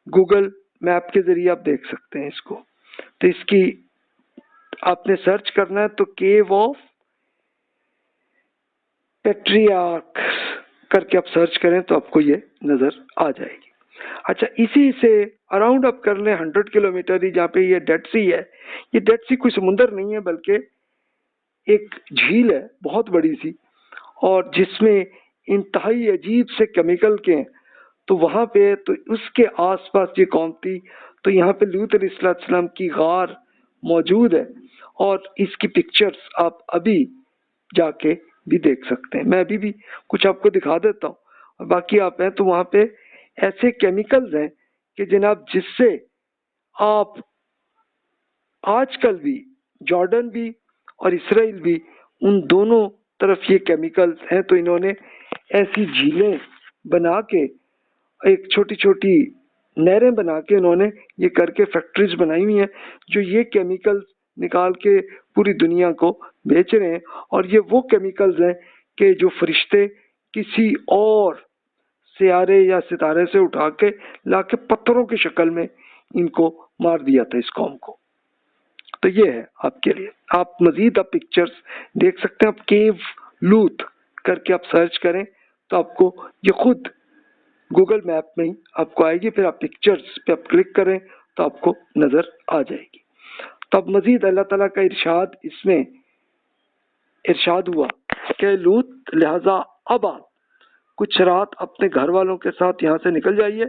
گوگل میپ کے ذریعے آپ دیکھ سکتے ہیں اس کو. تو اس کی آپ نے سرچ کرنا ہے تو کیو آف پیٹریارک کر کے آپ سرچ کریں تو آپ کو یہ نظر آ جائے گی. اچھا، اسی سے اراؤنڈ آپ کر لیں 100 کلومیٹر ہی جہاں پہ یہ ڈیڈ سی ہے. یہ ڈیڈ سی کوئی سمندر نہیں ہے بلکہ ایک جھیل ہے بہت بڑی سی، اور جس میں انتہائی عجیب سے کیمیکل کے ہیں. تو وہاں پہ تو اس کے آس پاس یہ قوم تھی. تو یہاں پہ لوط علیہ السلام کی غار موجود ہے اور اس کی پکچرز آپ ابھی جا کے بھی دیکھ سکتے ہیں. میں ابھی بھی کچھ آپ کو دکھا دیتا ہوں، اور باقی آپ ہیں تو وہاں پہ ایسے کیمیکلز ہیں کہ جناب جس سے آپ آج کل بھی جارڈن بھی اور اسرائیل بھی ان دونوں طرف یہ کیمیکلز ہیں. تو انہوں نے ایسی جھیلیں بنا کے، ایک چھوٹی چھوٹی نہریں بنا کے انہوں نے یہ کر کے فیکٹریز بنائی ہوئی ہیں جو یہ کیمیکلز نکال کے پوری دنیا کو بیچ رہے ہیں. اور یہ وہ کیمیکلز ہیں کہ جو فرشتے کسی اور سیارے یا ستارے سے اٹھا کے لا کے پتھروں کی شکل میں ان کو مار دیا تھا اس قوم کو. تو یہ ہے آپ کے لیے. آپ مزید آپ پکچرز دیکھ سکتے ہیں. آپ کیو لوت کر کے آپ سرچ کریں تو آپ کو یہ خود گوگل میپ میں ہی آپ کو آئے گی. پھر آپ پکچرز پہ آپ کلک کریں تو آپ کو نظر آ جائے گی. تو اب مزید اللہ تعالیٰ کا ارشاد اس میں ارشاد ہوا کہ لوط لہذا اب آپ کچھ رات اپنے گھر والوں کے ساتھ یہاں سے نکل جائیے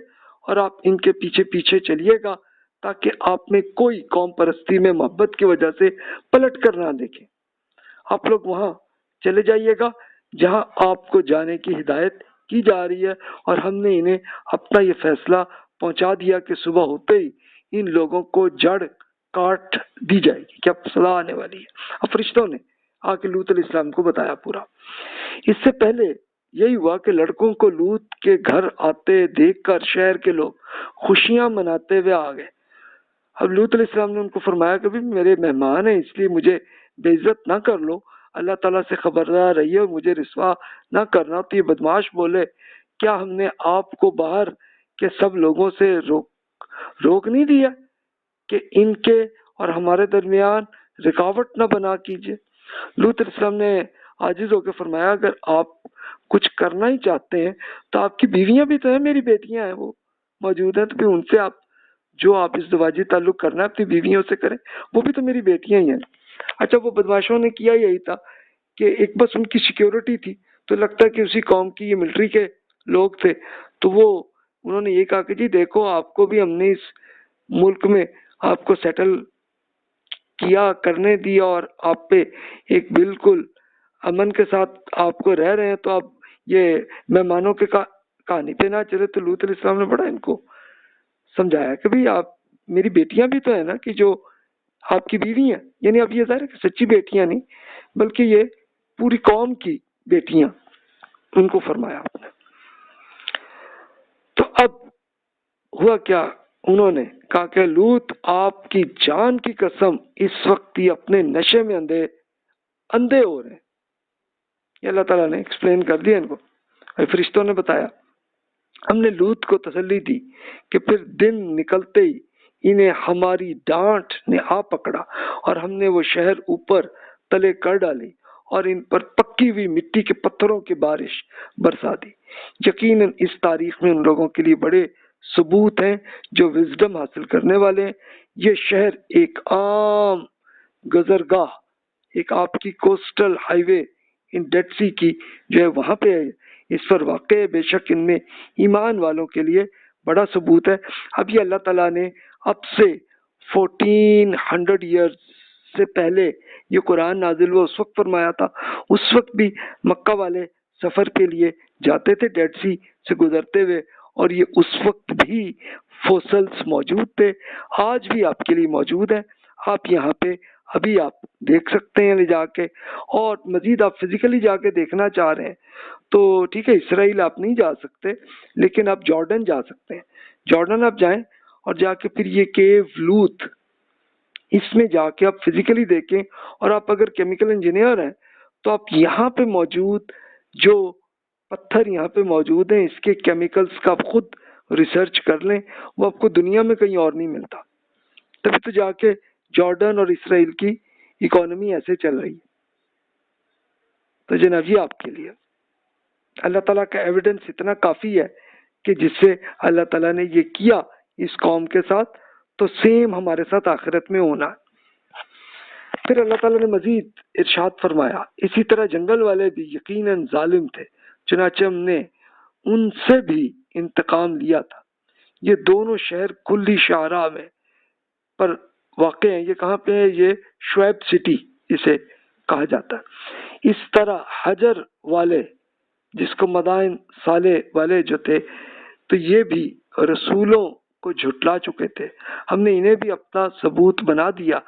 اور آپ ان کے پیچھے پیچھے چلیے گا تاکہ آپ میں کوئی قوم پرستی میں محبت کی وجہ سے پلٹ کر نہ دیکھیں. آپ لوگ وہاں چلے جائیے گا جہاں آپ کو جانے کی ہدایت کی جا رہی ہے، اور ہم نے انہیں اپنا یہ فیصلہ پہنچا دیا کہ صبح ہوتے ہی ان لوگوں کو جڑ کاٹ دی جائے گی کہ اب صلاح آنے والی ہے. اب فرشتوں نے آ کے لوط علیہ السلام کو بتایا پورا. اس سے پہلے یہی ہوا کہ لڑکوں کو لوط کے گھر آتے دیکھ کر شہر کے لوگ خوشیاں مناتے ہوئے آ گئے. اب لوط علیہ السلام نے ان کو فرمایا کہ بھی میرے مہمان ہیں، اس لیے مجھے بے عزت نہ کر لو، اللہ تعالیٰ سے خبردار رہیے اور مجھے رسوا نہ کرنا. تو یہ بدماش بولے کیا ہم نے آپ کو باہر کے سب لوگوں سے روک نہیں دیا کہ ان کے اور ہمارے درمیان رکاوٹ نہ بنا کیجیے. لوط علیہ السلام نے عاجز ہو کے فرمایا اگر آپ کچھ کرنا ہی چاہتے ہیں تو آپ کی بیویاں بھی تو ہیں، میری بیٹیاں ہیں وہ موجود ہیں، تو پھر ان سے آپ جو آپ اس زواجی تعلق کرنا ہے اپنی بیویوں سے کریں، وہ بھی تو میری بیٹیاں ہی ہیں. اچھا وہ بدماشوں نے کیا یہی تھا کہ ایک بس ان کی سیکیورٹی تھی، تو لگتا ہے کہ اسی قوم کی یہ ملٹری کے لوگ تھے، تو وہ انہوں نے یہ کہا کہ جی دیکھو آپ کو بھی ہم نے اس ملک میں آپ کو سیٹل کیا کرنے دیا اور آپ پہ ایک بالکل امن کے ساتھ آپ کو رہ رہے ہیں، تو آپ یہ مہمانوں کے کہانی پہ نہ چلے. تو لوط علیہ السلام نے بڑا ان کو سمجھایا کہ بھئی آپ میری بیٹیاں بھی تو ہیں نا کہ جو آپ کی بیوی ہیں، یعنی اب یہ ظاہر ہے کہ سچی بیٹیاں نہیں بلکہ یہ پوری قوم کی بیٹیاں ان کو فرمایا آپ نے. تو اب ہوا کیا، انہوں نے کہا کہ لوط آپ کی جان کی قسم اس وقت ہی اپنے نشے میں اندھے ہو رہے ہیں. یہ اللہ تعالیٰ نے ایکسپلین کر دیا ان کو. فرشتوں نے بتایا. ہم نے لوط کو تسلی دی کہ پھر دن نکلتے ہی انہیں ہماری ڈانٹ نے آ پکڑا اور ہم نے وہ شہر اوپر تلے کر ڈالی اور ان پر پکی ہوئی مٹی کے پتھروں کی بارش برسا دی. یقیناً اس تاریخ میں ان لوگوں کے لیے بڑے ثبوت ہیں جو وزڈم حاصل کرنے والے ہیں. یہ شہر ایک عام گزرگاہ، ایک آپ کی coastal high way in did see کی جو ہے وہاں پہ ہے، اس پر واقع ہے. بے شک ان میں ایمان والوں کے لیے بڑا ثبوت ہے. اب یہ اللہ تعالیٰ نے اب سے 1400 ایئرز سے پہلے یہ قرآن نازل ہوا اس وقت فرمایا تھا. اس وقت بھی مکہ والے سفر کے لیے جاتے تھے ڈیڈ سی سے گزرتے ہوئے، اور یہ اس وقت بھی فوسلز موجود تھے، آج بھی آپ کے لیے موجود ہیں. آپ یہاں پہ ابھی آپ دیکھ سکتے ہیں لے جا کے، اور مزید آپ فزیکلی جا کے دیکھنا چاہ رہے ہیں تو ٹھیک ہے اسرائیل آپ نہیں جا سکتے لیکن آپ جارڈن جا سکتے ہیں. جارڈن آپ جائیں اور جا کے پھر یہ کیو لوط اس میں جا کے آپ فزیکلی دیکھیں، اور آپ اگر کیمیکل انجینئر ہیں تو آپ یہاں پہ موجود جو پتھر یہاں پہ موجود ہیں اس کے کیمیکلز کا آپ خود ریسرچ کر لیں، وہ آپ کو دنیا میں کہیں اور نہیں ملتا. تبھی تو جا کے جارڈن اور اسرائیل کی اکانومی ایسے چل رہی ہے. تو جناب یہ آپ کے لیے اللہ تعالیٰ کا ایویڈنس اتنا کافی ہے کہ جس سے اللہ تعالیٰ نے یہ کیا اس قوم کے ساتھ تو سیم ہمارے ساتھ آخرت میں ہونا. پھر اللہ تعالیٰ نے مزید ارشاد فرمایا اسی طرح جنگل والے بھی یقیناً ظالم تھے، چنانچہ ہم نے ان سے بھی انتقام لیا تھا. یہ دونوں شہر کلی شاہراہ میں پر واقع ہیں. یہ کہاں پہ ہے؟ یہ شعیب سٹی اسے کہا جاتا ہے. اس طرح حجر والے جس کو مدائن صالح والے جو تھے تو یہ بھی رسولوں کو جھٹلا چکے تھے. ہم نے انہیں بھی اپنا ثبوت بنا دیا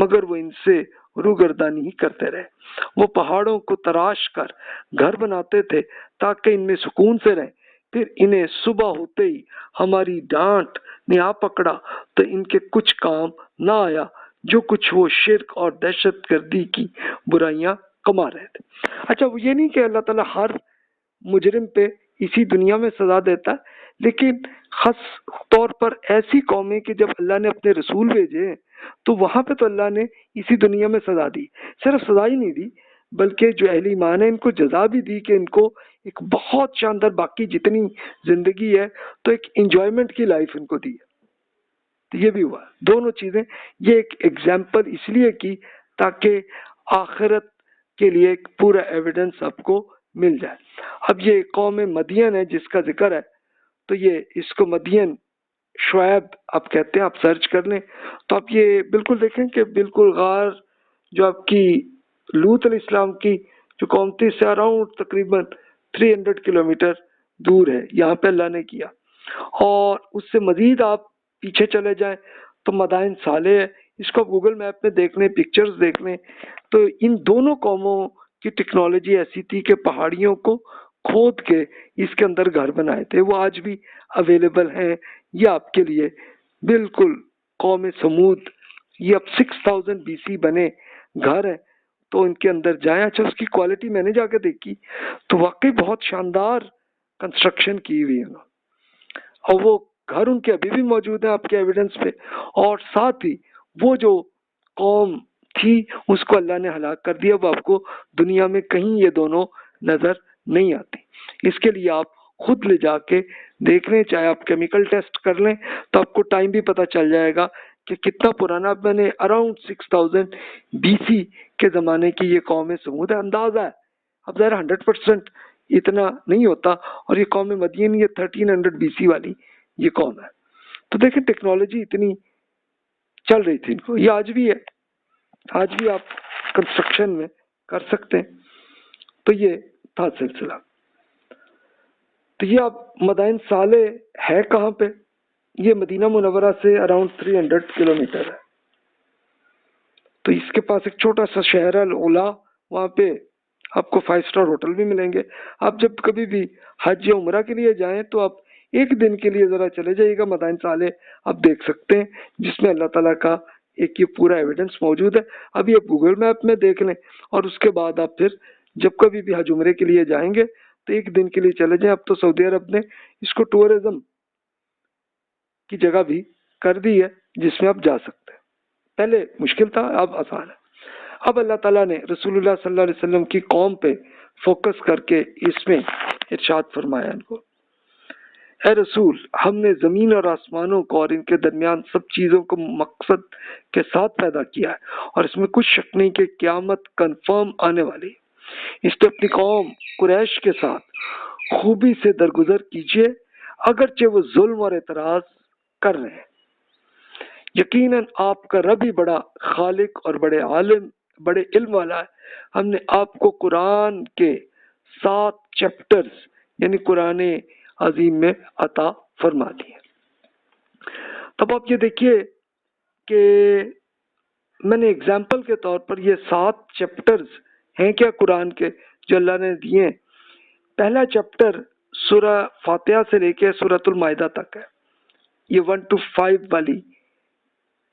مگر وہ ان سے روگردانی ہی کرتے رہے. وہ پہاڑوں کو تراش کر گھر بناتے تھے تاکہ ان میں سکون سے رہیں. پھر انہیں صبح ہوتے ہی ہماری ڈانٹ نے آ پکڑا تو ان کے کچھ کام نہ آیا جو کچھ وہ شرک اور دہشت گردی کی برائیاں کما رہے تھے. اچھا وہ یہ نہیں کہ اللہ تعالیٰ ہر مجرم پہ اسی دنیا میں سزا دیتا ہے، لیکن خاص طور پر ایسی قومیں کہ جب اللہ نے اپنے رسول بھیجے تو وہاں پہ تو اللہ نے اسی دنیا میں سزا دی. صرف سزا ہی نہیں دی بلکہ جو اہل ایمان ہے ان کو جزا بھی دی کہ ان کو ایک بہت شاندار باقی جتنی زندگی ہے تو ایک انجوائمنٹ کی لائف ان کو دی ہے. تو یہ بھی ہوا دونوں چیزیں. یہ ایک ایگزامپل اس لیے کی تاکہ آخرت کے لیے ایک پورا ایویڈنس آپ کو مل جائے. اب یہ قوم مدین ہے جس کا ذکر ہے تو یہ اس کو مدین شعیب آپ کہتے ہیں. آپ سرچ کر لیں تو آپ یہ بالکل دیکھیں کہ بالکل غار جو آپ کی لوط علیہ السلام کی جو قوم تھی سے اراؤنڈ تقریباً 300 کلومیٹر دور ہے. یہاں پہ اللہ نے کیا. اور اس سے مزید آپ پیچھے چلے جائیں تو مدائن صالح ہے. اس کو گوگل میپ میں دیکھ لیں، پکچرز دیکھ لیں تو ان دونوں قوموں کی ٹیکنالوجی ایسی تھی کہ پہاڑیوں کو کھود کے اس کے اندر گھر بنائے تھے. وہ آج بھی اویلیبل ہیں. یہ آپ کے لیے بالکل قوم سمود یہ اب 6000 BC بنے گھر ہیں تو ان کے اندر جائیں. اچھا اس کی کوالٹی میں نے جا کے دیکھی تو واقعی بہت شاندار کنسٹرکشن کی ہوئی ہے اور وہ گھر ان کے ابھی بھی موجود ہیں آپ کے ایویڈنس پہ. اور ساتھ ہی وہ جو قوم تھی اس کو اللہ نے ہلاک کر دیا. وہ آپ کو دنیا میں کہیں یہ دونوں نظر نہیں آتی. اس کے لیے آپ خود لے جا کے دیکھ لیں، چاہے آپ کیمیکل ٹیسٹ کر لیں تو آپ کو ٹائم بھی پتہ چل جائے گا کہ کتنا پرانا. میں نے اراؤنڈ 6000 BC کے زمانے کی یہ قوم سمود ہے اندازہ ہے. اب ظاہر 100% اتنا نہیں ہوتا. اور یہ قوم مدین یہ 1300 BC والی یہ قوم ہے. تو دیکھیں ٹیکنالوجی اتنی چل رہی تھی ان کو. یہ آج بھی ہے، آج بھی آپ کنسٹرکشن میں کر سکتے ہیں. تو یہ تھا سلسلہ. تو یہ آپ مدائن صالح ہے کہاں پہ؟ یہ مدینہ منورہ سے اراؤنڈ 300 کلومیٹر ہے. تو اس کے پاس ایک چھوٹا سا شہر ہے العلا. وہاں پہ آپ کو 5 اسٹار ہوٹل بھی ملیں گے. آپ جب کبھی بھی حج یا عمرہ کے لیے جائیں تو آپ ایک دن کے لیے ذرا چلے جائیے گا مدائن صالح. آپ دیکھ سکتے ہیں جس میں اللہ تعالیٰ کا ایک یہ پورا ایویڈنس موجود ہے. ابھی آپ گوگل میپ میں دیکھ لیں اور اس کے بعد آپ پھر جب کبھی بھی حج عمرے کے لیے جائیں گے تو ایک دن کے لیے چلے جائیں. اب تو سعودی عرب نے اس کو ٹورزم کی جگہ بھی کر دی ہے جس میں آپ جا سکتے ہیں. پہلے مشکل تھا، اب آسان ہے. اب اللہ تعالیٰ نے رسول اللہ صلی اللہ علیہ وسلم کی قوم پہ فوکس کر کے اس میں ارشاد فرمایا ان کو، اے رسول ہم نے زمین اور آسمانوں کو اور ان کے درمیان سب چیزوں کو مقصد کے ساتھ پیدا کیا ہے اور اس میں کچھ شک نہیں کہ قیامت کنفرم آنے والی. اس پہ اپنی قوم قریش کے ساتھ خوبی سے درگزر کیجیے اگرچہ وہ ظلم اور اعتراض کر رہے ہیں. یقیناً آپ کا رب ہی بڑا خالق اور بڑے علم والا ہے. ہم نے آپ کو قرآن کے 7 چیپٹرز یعنی قرآن عظیم میں عطا فرما دیے. تب آپ یہ دیکھیے کہ میں نے اگزامپل کے طور پر یہ 7 چیپٹرز ہیں کیا قرآن کے جو اللہ نے دیے. پہلا چیپٹر سورہ فاتحہ سے لے کے سورۃ المائدہ تک ہے. یہ 1 to 5 والی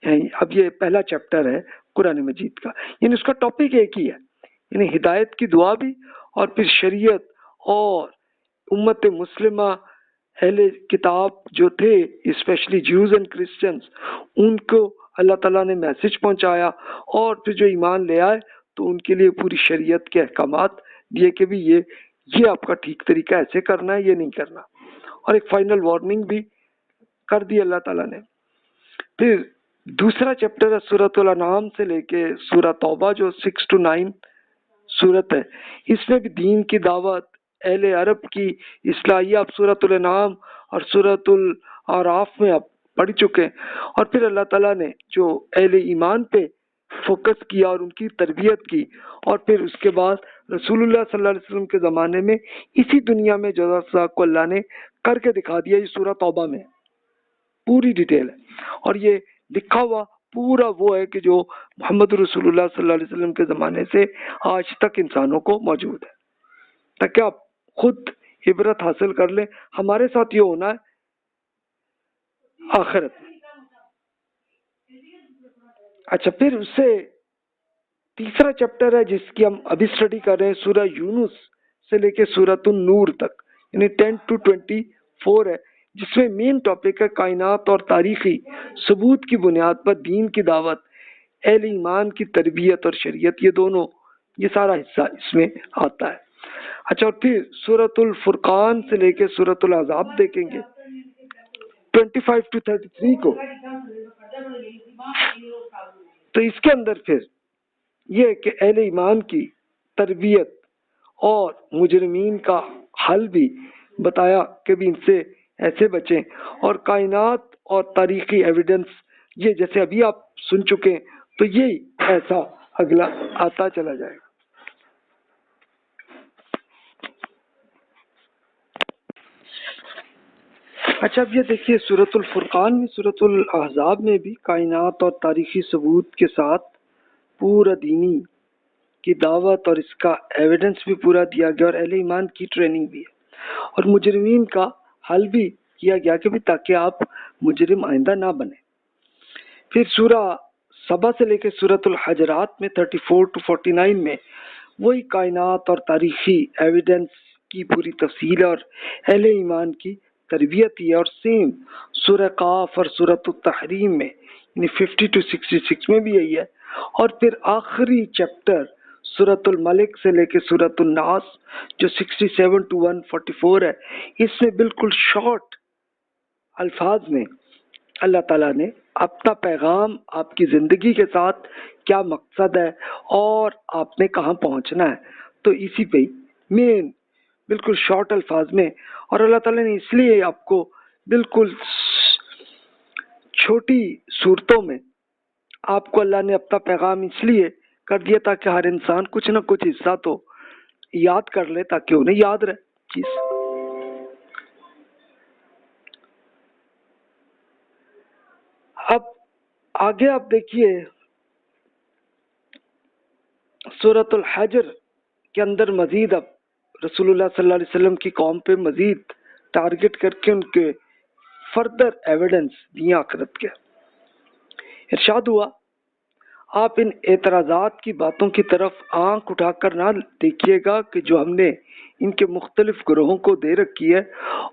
ہے. اب یہ پہلا چیپٹر ہے قرآن مجید کا. یعنی اس کا ٹاپک ایک ہی ہے، یعنی ہدایت کی دعا بھی اور پھر شریعت اور امت مسلمہ اہل کتاب جو تھے اسپیشلی جیوز اینڈ کرسچنز ان کو اللہ تعالیٰ نے میسج پہنچایا اور پھر جو ایمان لے آئے تو ان کے لیے پوری شریعت کے احکامات دیے کہ بھی یہ آپ کا ٹھیک طریقہ ایسے کرنا ہے، یہ نہیں کرنا. اور ایک فائنل وارننگ بھی کر دی اللہ تعالیٰ نے. پھر دوسرا چیپٹر ہے سورۃ الانعام سے لے کے سورہ توبہ جو 6 to 9 سورت ہے. اس میں بھی دین کی دعوت اہل عرب کی اصلاحیہ آپ سورۃ الانعام اور سورۃ الاعراف میں آپ پڑھ چکے ہیں. اور پھر اللہ تعالیٰ نے جو اہل ایمان پہ فوکس کیا اور ان کی تربیت کی، اور پھر اس کے بعد رسول اللہ صلی اللہ علیہ وسلم کے زمانے میں اسی دنیا میں جزا کو اللہ نے کر کے دکھا دیا. یہ سورہ توبہ میں پوری ڈیٹیل ہے، اور یہ لکھا ہوا پورا وہ ہے کہ جو محمد رسول اللہ صلی اللہ علیہ وسلم کے زمانے سے آج تک انسانوں کو موجود ہے، تاکہ آپ خود عبرت حاصل کر لیں. ہمارے ساتھ یہ ہونا ہے آخرت میں. اچھا، پھر اس سے تیسرا چیپٹر ہے جس کی ہم ابھی اسٹڈی کر رہے ہیں، سورہ یونس سے لے کے سورۃ النور تک، یعنی 10 to 24 ہے، جس میں مین ٹاپک ہے کائنات اور تاریخی ثبوت کی بنیاد پر دین کی دعوت، اہل ایمان کی تربیت اور شریعت، یہ دونوں، یہ سارا حصہ اس میں آتا ہے. اچھا، اور پھر سورۃ الفرقان سے لے کے سورۃ الاحزاب دیکھیں گے 25 to 33 کو. تو اس کے اندر پھر یہ کہ اہل ایمان کی تربیت اور مجرمین کا حل بھی بتایا کہ بھی ان سے ایسے بچیں، اور کائنات اور تاریخی ایویڈنس، یہ جیسے ابھی آپ سن چکے ہیں، تو یہی ایسا اگلا آتا چلا جائے گا. اچھا، اب یہ دیکھیے سورۃ الفرقان میں، سورۃ الاحزاب میں بھی کائنات اور تاریخی ثبوت کے ساتھ پورا دینی کی دعوت اور اس کا ایویڈنس بھی پورا دیا گیا، اور اہل ایمان کی ٹریننگ بھی ہے، اور مجرمین کا حل بھی کیا گیا کہ بھی تاکہ آپ مجرم آئندہ نہ بنے. پھر سورہ سبا سے لے کے سورۃ الحجرات میں 34 to 49 میں وہی کائنات اور تاریخی ایویڈنس کی پوری تفصیل اور اہل ایمان کی تربیت ہی ہے. اور سیم سورہ قاف اور سورۃ التحریم میں یعنی 50 to 66 میں بھی یہی ہے. اور پھر آخری چیپٹر سورۃ الملک سے لے کے سورۃ الناس جو 67 to 144 ہے، اس میں بالکل شارٹ الفاظ میں اللہ تعالیٰ نے اپنا پیغام، آپ کی زندگی کے ساتھ کیا مقصد ہے اور آپ نے کہاں پہنچنا ہے، تو اسی پہ مین بالکل شارٹ الفاظ میں. اور اللہ تعالیٰ نے اس لیے آپ کو بالکل چھوٹی صورتوں میں آپ کو اللہ نے اپنا پیغام اس لیے کر دیا تاکہ ہر انسان کچھ نہ کچھ حصہ تو یاد کر لے، تاکہ انہیں یاد رہے چیز. اب آگے آپ دیکھیے سورۃ الحجر کے اندر مزید اب رسول اللہ صلی اللہ علیہ وسلم کی قوم پہ مزید ٹارگٹ کر کے ان کے فردر ایویڈنس دیے آخرت کے. ارشاد ہوا، آپ ان اعتراضات کی باتوں کی طرف آنکھ اٹھا کر نہ دیکھیے گا کہ جو ہم نے ان کے مختلف گروہوں کو دے رکھی ہے،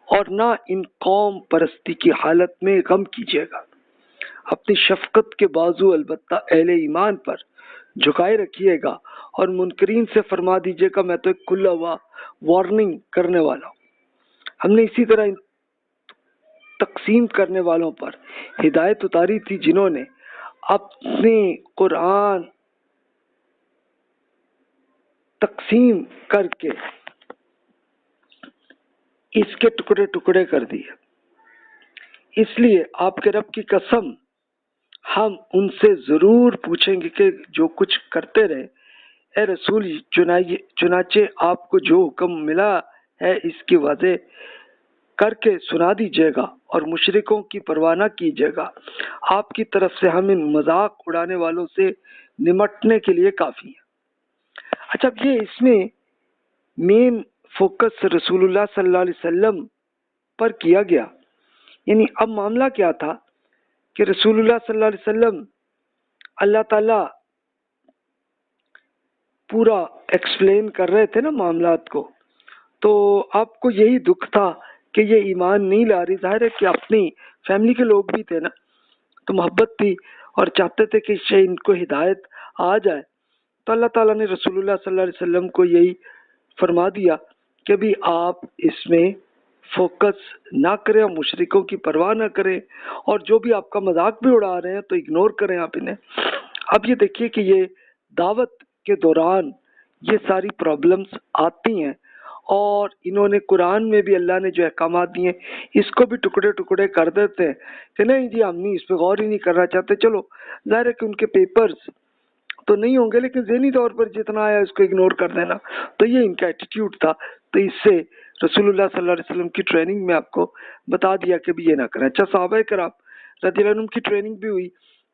اور نہ ان قوم پرستی کی حالت میں غم کیجیے گا. اپنی شفقت کے بازو البتہ اہل ایمان پر جھکائے رکھیے گا، اور منکرین سے فرما دیجیے گا میں تو ایک کھلا ہوا وارننگ کرنے والا ہوں. ہم نے اسی طرح تقسیم کرنے والوں پر ہدایت اتاری تھی جنہوں نے اپنے قرآن تقسیم کر کے اس کے ٹکڑے ٹکڑے کر دیے. اس لیے آپ کے رب کی قسم ہم ان سے ضرور پوچھیں گے کہ جو کچھ کرتے رہے. اے رسول، چنانچہ آپ کو جو حکم ملا ہے اس کی واضح کر کے سنا دیجیے گا، اور مشرکوں کی پرواہ نہ کیجیے گا. آپ کی طرف سے ہم ان مذاق اڑانے والوں سے نمٹنے کے لیے کافی ہیں. اچھا، یہ اس میں مین فوکس رسول اللہ صلی اللہ علیہ وسلم پر کیا گیا. یعنی اب معاملہ کیا تھا کہ رسول اللہ صلی اللہ علیہ وسلم اللہ تعالی پورا ایکسپلین کر رہے تھے نا معاملات کو، تو آپ کو یہی دکھ تھا کہ یہ ایمان نہیں لا رہی. ظاہر ہے کہ اپنی فیملی کے لوگ بھی تھے نا، تو محبت تھی اور چاہتے تھے کہ ان کو ہدایت آ جائے. تو اللہ تعالیٰ نے رسول اللہ صلی اللہ علیہ وسلم کو یہی فرما دیا کہ بھی آپ اس میں فوکس نہ کریں اور مشرکوں کی پرواہ نہ کریں، اور جو بھی آپ کا مذاق بھی اڑا رہے ہیں تو اگنور کریں آپ انہیں. اب یہ دیکھیے کہ یہ دعوت کے دوران یہ ساری پرابلمز آتی ہیں، اور انہوں نے قرآن میں بھی اللہ نے جو احکامات دیے اس کو بھی ٹکڑے ٹکڑے کر دیتے ہیں کہ نہیں جی ہم نہیں اس پہ غور ہی نہیں کرنا چاہتے. چلو ظاہر ہے کہ ان کے پیپرز تو نہیں ہوں گے لیکن ذہنی طور پر جتنا آیا اس کو اگنور کر دینا. تو یہ ان کا ایٹیٹیوڈ تھا. تو اس سے رسول اللہ صلی اللہ علیہ وسلم کی ٹریننگ میں آپ کو بتا دیا کہ بھی یہ نہ کریں. اچھا صحابہ کرام رضی اللہ عنہم کی ٹریننگ بھی ہوئی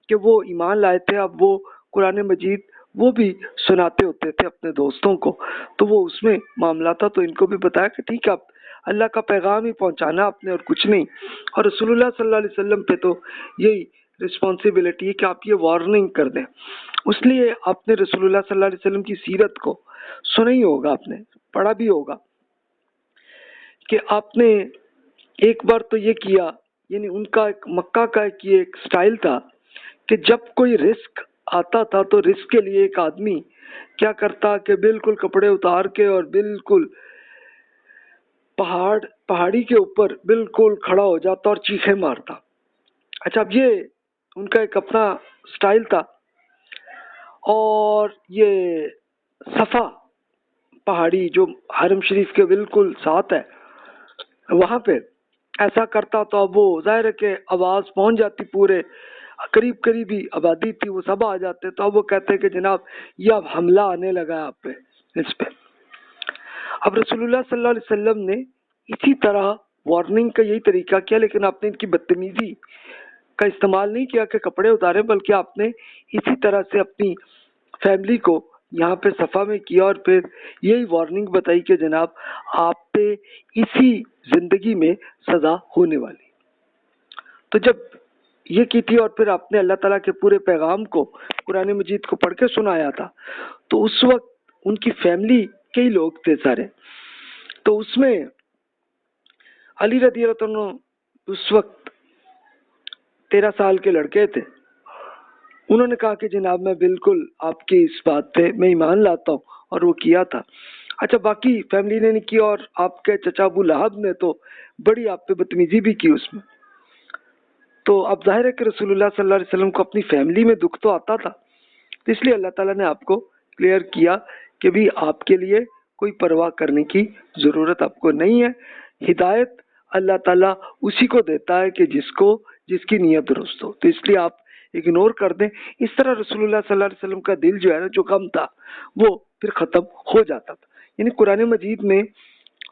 کہ وہ ایمان لائے تھے. اب وہ قرآن مجید وہ بھی سناتے ہوتے تھے اپنے دوستوں کو, تو وہ اس میں معاملہ تھا. تو ان کو بھی بتایا کہ ٹھیک ہے اب اللہ کا پیغام ہی پہنچانا آپ نے اور کچھ نہیں. اور رسول اللہ صلی اللہ علیہ وسلم پہ تو یہی رسپانسبلٹی ہے کہ آپ یہ وارننگ کر دیں. اس لیے آپ نے رسول اللہ صلی اللہ علیہ وسلم کی سیرت کو سنا ہی ہوگا, آپ نے پڑھا بھی ہوگا کہ آپ نے ایک بار تو یہ کیا, یعنی ان کا ایک مکہ کا ایک سٹائل تھا کہ جب کوئی رزق آتا تھا تو رزق کے لیے ایک آدمی کیا کرتا کہ بالکل کپڑے اتار کے اور بالکل پہاڑی کے اوپر بالکل کھڑا ہو جاتا اور چیخیں مارتا. اچھا اب یہ ان کا ایک اپنا سٹائل تھا. اور یہ صفا پہاڑی جو حرم شریف کے بالکل ساتھ ہے وہاں پہ ایسا کرتا. تو اب وہ ظاہر ہے کہ آواز پہنچ جاتی, پورے قریبی آبادی تھی وہ سب آ جاتے. تو اب وہ کہتے کہ جناب یہ اب حملہ آنے لگا ہے آپ پہ, اس پہ. اب رسول اللہ صلی اللہ علیہ وسلم نے اسی طرح وارننگ کا یہی طریقہ کیا, لیکن آپ نے ان کی بدتمیزی کا استعمال نہیں کیا کہ کپڑے اتارے, بلکہ آپ نے اسی طرح سے اپنی فیملی کو یہاں پہ صفا میں کیا اور پھر یہی وارننگ بتائی کہ جناب آپ پہ اسی زندگی میں سزا ہونے والی. تو جب یہ کی تھی اور پھر آپ نے اللہ تعالیٰ کے پورے پیغام کو قرآن مجید کو پڑھ کے سنایا تھا, تو اس وقت ان کی فیملی کئی لوگ تھے سارے. تو اس میں علی رضی اللہ عنہ اس وقت 13 سال کے لڑکے تھے. انہوں نے کہا کہ جناب میں بالکل آپ کی اس بات پہ میں ایمان لاتا ہوں, اور وہ کیا تھا. اچھا باقی فیملی نے نہیں کیا, اور آپ کے چچا ابو لہب نے تو بڑی آپ پہ بدتمیزی بھی کی اس میں. تو اب ظاہر ہے کہ رسول اللہ صلی اللہ علیہ وسلم کو اپنی فیملی میں دکھ تو آتا تھا, تو اس لیے اللہ تعالیٰ نے آپ کو کلیئر کیا کہ بھی آپ کے لیے کوئی پرواہ کرنے کی ضرورت آپ کو نہیں ہے. ہدایت اللہ تعالیٰ اسی کو دیتا ہے کہ جس کی نیت درست ہو. تو اس لیے آپ اگنور کر دیں. اس طرح رسول اللہ صلی اللہ علیہ وسلم کا دل جو ہے نا, جو غم تھا وہ پھر ختم ہو جاتا تھا. یعنی قرآن مجید میں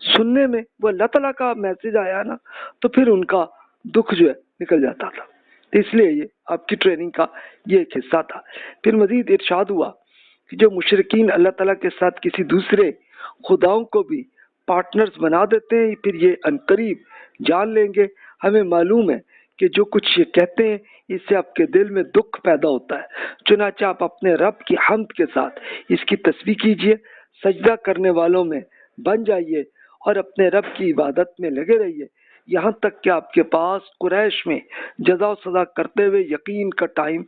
سننے میں وہ اللہ تعالیٰ کا میسج آیا نا, تو پھر ان کا دکھ جو ہے نکل جاتا تھا. تو اس لیے یہ آپ کی ٹریننگ کا یہ ایک حصہ تھا. پھر مزید ارشاد ہوا کہ جو مشرکین اللہ تعالیٰ کے ساتھ کسی دوسرے خداؤں کو بھی پارٹنرز بنا دیتے ہیں, پھر یہ عنقریب جان لیں گے. ہمیں معلوم ہے کہ جو کچھ یہ کہتے ہیں اس سے آپ کے دل میں دکھ پیدا ہوتا ہے. چنانچہ آپ اپنے رب کی حمد کے ساتھ اس کی تسبیح کیجئے, سجدہ کرنے والوں میں بن جائیے اور اپنے رب کی عبادت میں لگے رہیے, یہاں تک کہ آپ کے پاس قریش میں جزا و سزا کرتے ہوئے یقین کا ٹائم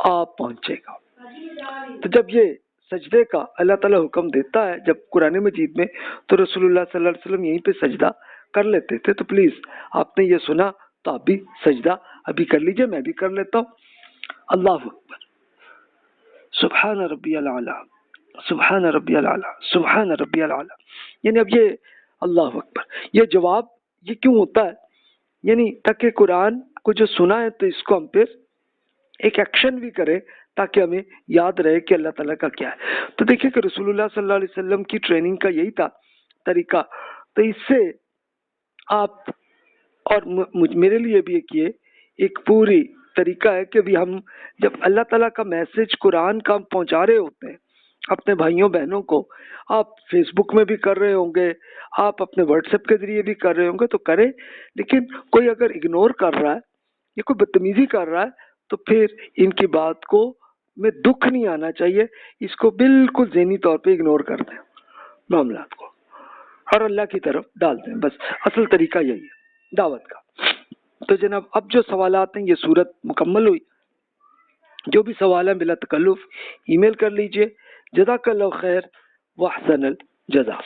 آ پہنچے گا. تو جب یہ سجدے کا اللہ تعالیٰ حکم دیتا ہے جب قرآن مجید میں, تو رسول اللہ صلی اللہ علیہ وسلم یہیں پہ سجدہ کر لیتے تھے. تو پلیز آپ نے یہ سنا تو آپ بھی سجدہ ابھی کر لیجئے, میں بھی کر لیتا ہوں. اللہ اکبر, سبحان ربی العلی, سبحان ربی العلی, سبحان ربی العلی. یعنی اب یہ اللہ اکبر یہ جواب یہ کیوں ہوتا ہے, یعنی تاکہ قرآن کو جو سنا ہے تو اس کو ہم پھر ایک ایکشن بھی کرے تاکہ ہمیں یاد رہے کہ اللہ تعالیٰ کا کیا ہے. تو دیکھیں کہ رسول اللہ صلی اللہ علیہ وسلم کی ٹریننگ کا یہی تھا طریقہ. تو اس سے آپ اور میرے لیے بھی ایک پوری طریقہ ہے کہ بھی ہم جب اللہ تعالیٰ کا میسج قرآن کا ہم پہنچا رہے ہوتے ہیں اپنے بھائیوں بہنوں کو, آپ فیس بک میں بھی کر رہے ہوں گے, آپ اپنے واٹس ایپ کے ذریعے بھی کر رہے ہوں گے, تو کریں. لیکن کوئی اگر اگنور کر رہا ہے یا کوئی بدتمیزی کر رہا ہے تو پھر ان کی بات کو میں دکھ نہیں آنا چاہیے, اس کو بالکل ذہنی طور پہ اگنور کر دیں معاملات کو اور اللہ کی طرف ڈال دیں. بس اصل طریقہ یہی ہے دعوت کا. تو جناب اب جو سوالات ہیں یہ صورت مکمل ہوئی. جو بھی سوال ہیں بلا تکلف ای میل کر لیجئے. جزاک اللہ خیر واحسن الجزا.